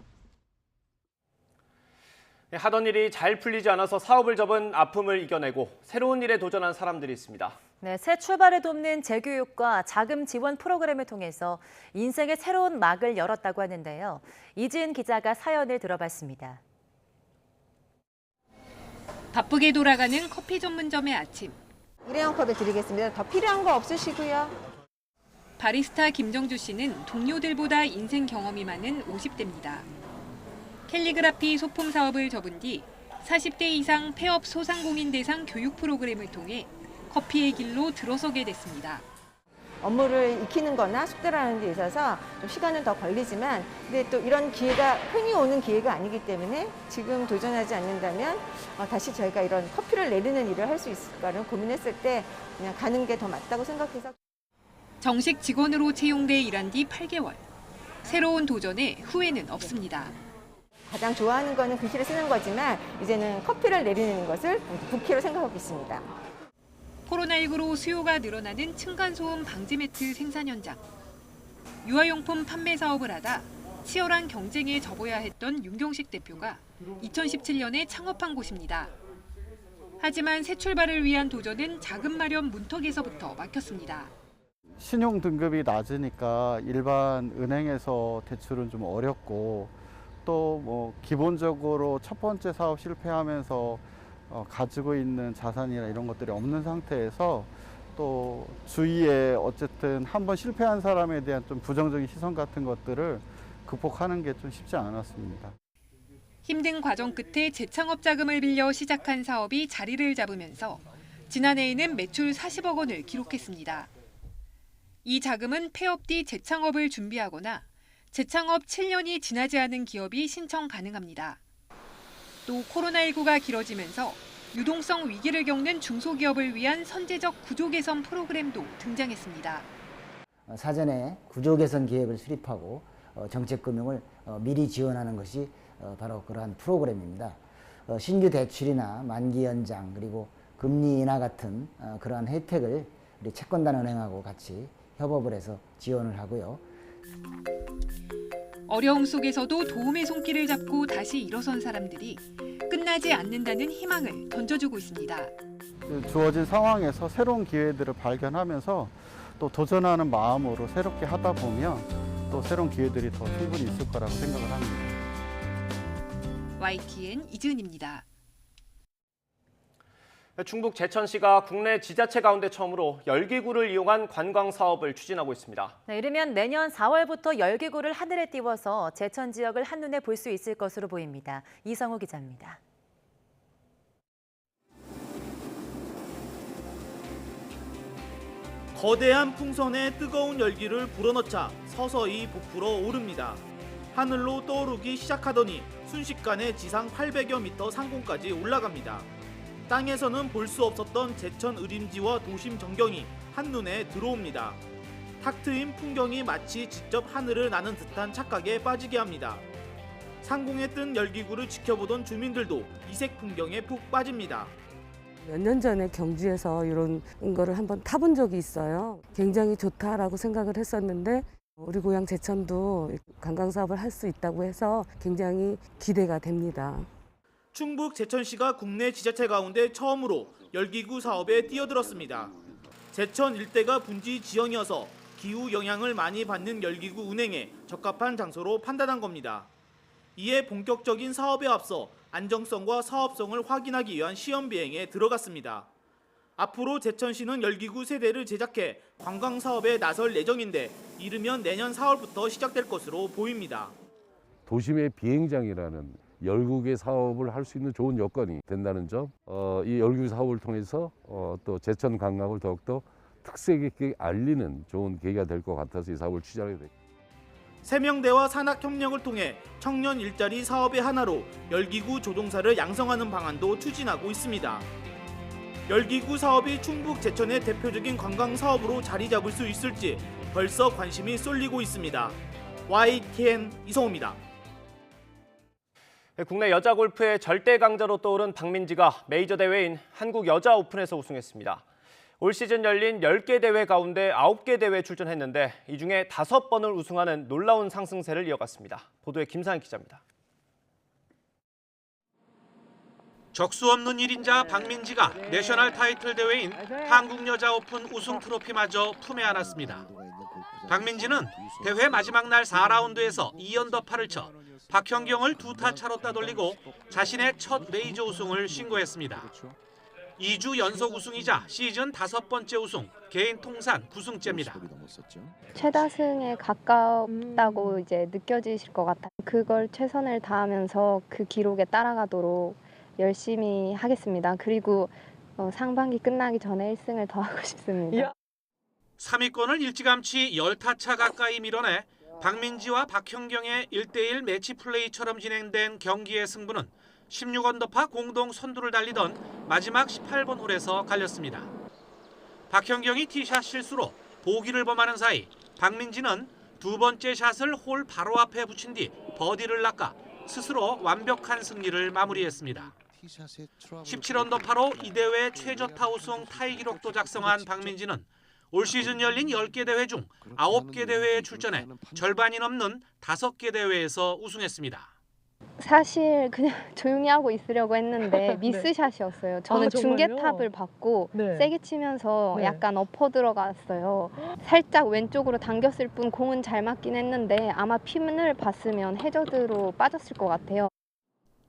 하던 일이 잘 풀리지 않아서 사업을 접은 아픔을 이겨내고 새로운 일에 도전한 사람들이 있습니다. 네, 새 출발을 돕는 재교육과 자금 지원 프로그램을 통해서 인생의 새로운 막을 열었다고 하는데요. 이지은 기자가 사연을 들어봤습니다. 바쁘게 돌아가는 커피 전문점의 아침. 일회용 컵을 드리겠습니다. 더 필요한 거 없으시고요. 바리스타 김정주 씨는 동료들보다 인생 경험이 많은 50대입니다. 캘리그라피 소품 사업을 접은 뒤 40대 이상 폐업 소상공인 대상 교육 프로그램을 통해 커피의 길로 들어서게 됐습니다. 업무를 익히는 거나 숙달을 하는 데 있어서 좀 시간은 더 걸리지만 근데 또 이런 기회가 흔히 오는 기회가 아니기 때문에 지금 도전하지 않는다면 다시 저희가 이런 커피를 내리는 일을 할 수 있을까를 고민했을 때 그냥 가는 게 더 맞다고 생각해서 정식 직원으로 채용돼 일한 뒤 8개월. 새로운 도전에 후회는 없습니다. 가장 좋아하는 거는 글씨를 쓰는 거지만 이제는 커피를 내리는 것을 부캐로 생각하고 있습니다. 코로나19로 수요가 늘어나는 층간소음 방지 매트 생산 현장. 유아용품 판매 사업을 하다 치열한 경쟁에 접어야 했던 윤경식 대표가 2017년에 창업한 곳입니다. 하지만 새 출발을 위한 도전은 자금 마련 문턱에서부터 막혔습니다. 신용 등급이 낮으니까 일반 은행에서 대출은 좀 어렵고 또 뭐 기본적으로 첫 번째 사업 실패하면서 가지고 있는 자산이나 이런 것들이 없는 상태에서 또 주위에 어쨌든 한번 실패한 사람에 대한 좀 부정적인 시선 같은 것들을 극복하는 게 좀 쉽지 않았습니다. 힘든 과정 끝에 재창업 자금을 빌려 시작한 사업이 자리를 잡으면서 지난해에는 매출 40억 원을 기록했습니다. 이 자금은 폐업 뒤 재창업을 준비하거나 재창업 7년이 지나지 않은 기업이 신청 가능합니다. 또 코로나19가 길어지면서 유동성 위기를 겪는 중소기업을 위한 선제적 구조 개선 프로그램도 등장했습니다. 사전에 구조 개선 계획을 수립하고 정책금융을 미리 지원하는 것이 바로 그러한 프로그램입니다. 신규 대출이나 만기 연장 그리고 금리 인하 같은 그러한 혜택을 우리 채권단은행하고 같이 협업을 해서 지원을 하고요. 어려움 속에서도 도움의 손길을 잡고 다시 일어선 사람들이 끝나지 않는다는 희망을 던져주고 있습니다. 주어진 상황에서 새로운 기회들을 발견하면서 또 도전하는 마음으로 새롭게 하다 보면 또 새로운 기회들이 더 충분히 있을 거라고 생각을 합니다. YTN 이지은입니다. 충북 제천시가 국내 지자체 가운데 처음으로 열기구를 이용한 관광 사업을 추진하고 있습니다. 이르면 내년 4월부터 열기구를 하늘에 띄워서 제천 지역을 한눈에 볼 수 있을 것으로 보입니다. 이성우 기자입니다. 거대한 풍선에 뜨거운 열기를 불어넣자 서서히 부풀어 오릅니다. 하늘로 떠오르기 시작하더니 순식간에 지상 800여 미터 상공까지 올라갑니다. 땅에서는 볼 수 없었던 제천 의림지와 도심 전경이 한눈에 들어옵니다. 탁 트인 풍경이 마치 직접 하늘을 나는 듯한 착각에 빠지게 합니다. 상공에 뜬 열기구를 지켜보던 주민들도 이색 풍경에 푹 빠집니다. 몇 년 전에 경주에서 이런 거를 한번 타본 적이 있어요. 굉장히 좋다라고 생각을 했었는데 우리 고향 제천도 관광 사업을 할 수 있다고 해서 굉장히 기대가 됩니다. 충북 제천시가 국내 지자체 가운데 처음으로 열기구 사업에 뛰어들었습니다. 제천 일대가 분지 지형이어서 기후 영향을 많이 받는 열기구 운행에 적합한 장소로 판단한 겁니다. 이에 본격적인 사업에 앞서 안정성과 사업성을 확인하기 위한 시험 비행에 들어갔습니다. 앞으로 제천시는 열기구 세대를 제작해 관광 사업에 나설 예정인데 이르면 내년 4월부터 시작될 것으로 보입니다. 도심의 비행장이라는 열기구의 사업을 할 수 있는 좋은 여건이 된다는 점, 이 열기구 사업을 통해서 또 제천 관광을 더욱더 특색 있게 알리는 좋은 계기가 될 것 같아서 이 사업을 추진하게 됐습니다. 세명대와 산학협력을 통해 청년 일자리 사업의 하나로 열기구 조종사를 양성하는 방안도 추진하고 있습니다. 열기구 사업이 충북 제천의 대표적인 관광 사업으로 자리 잡을 수 있을지 벌써 관심이 쏠리고 있습니다. YTN 이성호입니다. 국내 여자 골프의 절대 강자로 떠오른 박민지가 메이저 대회인 한국 여자 오픈에서 우승했습니다. 올 시즌 열린 10개 대회 가운데 9개 대회에 출전했는데 이 중에 5번을 우승하는 놀라운 상승세를 이어갔습니다. 보도에 김상희 기자입니다. 적수 없는 1인자 박민지가 내셔널 타이틀 대회인 한국 여자 오픈 우승 트로피마저 품에 안았습니다. 박민지는 대회 마지막 날 4라운드에서 2언더파를 쳐 박현경을 2타 차로 따돌리고 자신의 첫 메이저 우승을 신고했습니다. 2주 연속 우승이자 시즌 5번째 우승, 개인 통산 9승째입니다. 최다승에 가깝다고 이제 느껴지실 것 같아요. 그걸 최선을 다하면서 그 기록에 따라가도록 열심히 하겠습니다. 그리고 상반기 끝나기 전에 1승을 더 하고 싶습니다. 3위권을 일찌감치 10타차 가까이 밀어내 박민지와 박현경의 1대1 매치 플레이처럼 진행된 경기의 승부는 16언더파 공동 선두를 달리던 마지막 18번 홀에서 갈렸습니다. 박현경이 티샷 실수로 보기를 범하는 사이 박민지는 두 번째 샷을 홀 바로 앞에 붙인 뒤 버디를 낚아 스스로 완벽한 승리를 마무리했습니다. 17언더파로 이 대회 최저타 우승 타이 기록도 작성한 박민지는 올 시즌 열린 10개 대회 중 9개 대회에 출전해 절반이 넘는 5개 대회에서 우승했습니다. 사실 그냥 조용히 하고 있으려고 했는데 미스샷이었어요. 저는 중계탑을 받고 세게 치면서 약간 엎어 들어갔어요. 살짝 왼쪽으로 당겼을 뿐 공은 잘 맞긴 했는데 아마 핀을 봤으면 해저드로 빠졌을 것 같아요.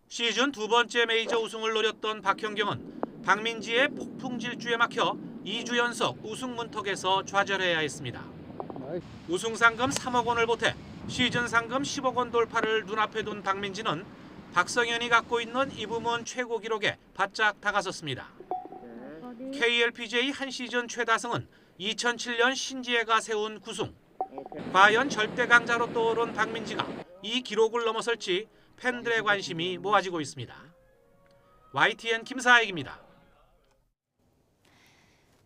시즌 두 번째 메이저 우승을 노렸던 박현경은 박민지의 폭풍 질주에 막혀 2주 연속 우승 문턱에서 좌절해야 했습니다. 우승 상금 3억 원을 보태 시즌 상금 10억 원 돌파를 눈앞에 둔 박민지는 박성현이 갖고 있는 이 부문 최고 기록에 바짝 다가섰습니다. KLPGA 한 시즌 최다승은 2007년 신지혜가 세운 9승. 과연 절대 강자로 떠오른 박민지가 이 기록을 넘어설지 팬들의 관심이 모아지고 있습니다. YTN 김사익입니다.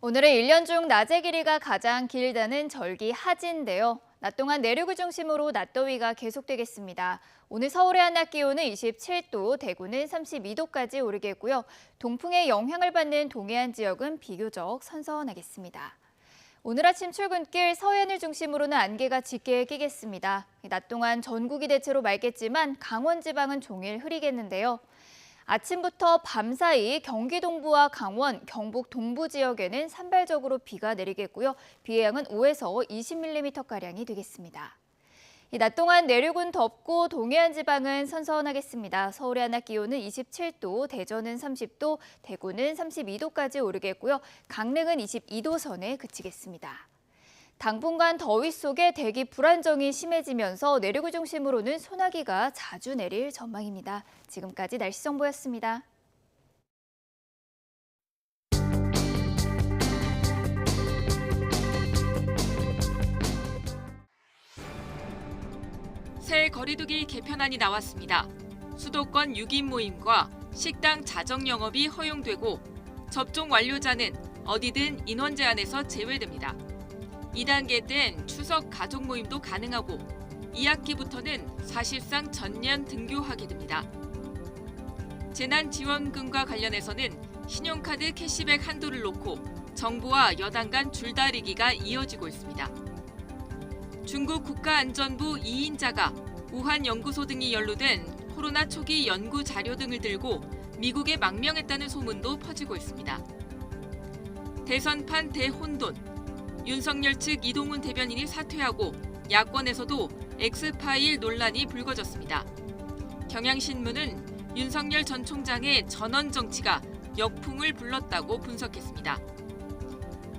오늘은 1년 중 낮의 길이가 가장 길다는 절기 하지인데요. 낮 동안 내륙을 중심으로 낮더위가 계속되겠습니다. 오늘 서울의 한낮 기온은 27도, 대구는 32도까지 오르겠고요. 동풍의 영향을 받는 동해안 지역은 비교적 선선하겠습니다. 오늘 아침 출근길 서해안을 중심으로는 안개가 짙게 끼겠습니다. 낮 동안 전국이 대체로 맑겠지만 강원 지방은 종일 흐리겠는데요. 아침부터 밤사이 경기 동부와 강원, 경북 동부 지역에는 산발적으로 비가 내리겠고요. 비의 양은 5에서 20mm가량이 되겠습니다. 낮 동안 내륙은 덥고 동해안 지방은 선선하겠습니다. 서울의 한낮 기온은 27도, 대전은 30도, 대구는 32도까지 오르겠고요. 강릉은 22도 선에 그치겠습니다. 당분간 더위 속에 대기 불안정이 심해지면서 내륙을 중심으로는 소나기가 자주 내릴 전망입니다. 지금까지 날씨 정보였습니다. 새 거리두기 개편안이 나왔습니다. 수도권 6인 모임과 식당 자정 영업이 허용되고 접종 완료자는 어디든 인원 제한에서 제외됩니다. 2단계 땐 추석 가족 모임도 가능하고 2학기부터는 사실상 전면 등교하게 됩니다. 재난지원금과 관련해서는 신용카드 캐시백 한도를 놓고 정부와 여당 간 줄다리기가 이어지고 있습니다. 중국 국가안전부 2인자가 우한 연구소 등이 연루된 코로나 초기 연구 자료 등을 들고 미국에 망명했다는 소문도 퍼지고 있습니다. 대선판 대혼돈. 윤석열 측 이동훈 대변인이 사퇴하고 야권에서도 엑스파일 논란이 불거졌습니다. 경향신문은 윤석열 전 총장의 전원 정치가 역풍을 불렀다고 분석했습니다.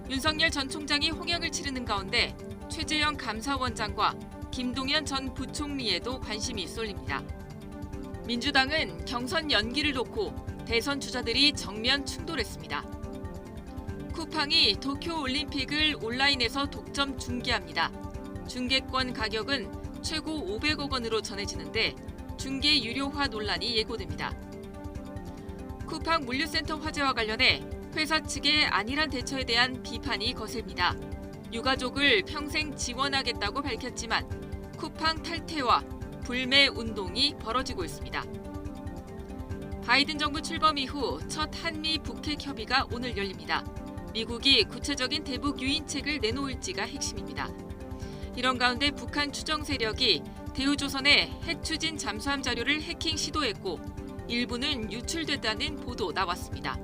윤석열 전 총장이 홍역을 치르는 가운데 최재형 감사원장과 김동연 전 부총리에도 관심이 쏠립니다. 민주당은 경선 연기를 놓고 대선 주자들이 정면 충돌했습니다. 쿠팡이 도쿄올림픽을 온라인에서 독점 중계합니다. 중계권 가격은 최고 500억 원으로 전해지는데 중계 유료화 논란이 예고됩니다. 쿠팡 물류센터 화재와 관련해 회사 측의 안일한 대처에 대한 비판이 거셉니다. 유가족을 평생 지원하겠다고 밝혔지만 쿠팡 탈퇴와 불매 운동이 벌어지고 있습니다. 바이든 정부 출범 이후 첫 한미 북핵 협의가 오늘 열립니다. 미국이 구체적인 대북 유인책을 내놓을지가 핵심입니다. 이런 가운데 북한 추정 세력이 대우조선의 핵 추진 잠수함 자료를 해킹 시도했고 일부는 유출됐다는 보도 나왔습니다.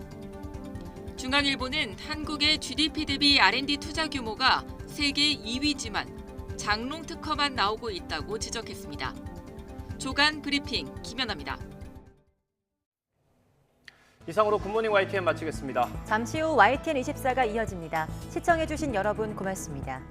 중앙일보는 한국의 GDP 대비 R&D 투자 규모가 세계 2위지만 장롱 특허만 나오고 있다고 지적했습니다. 조간 브리핑 김연아입니다. 이상으로 굿모닝 YTN 마치겠습니다. 잠시 후 YTN24가 이어집니다. 시청해주신 여러분 고맙습니다.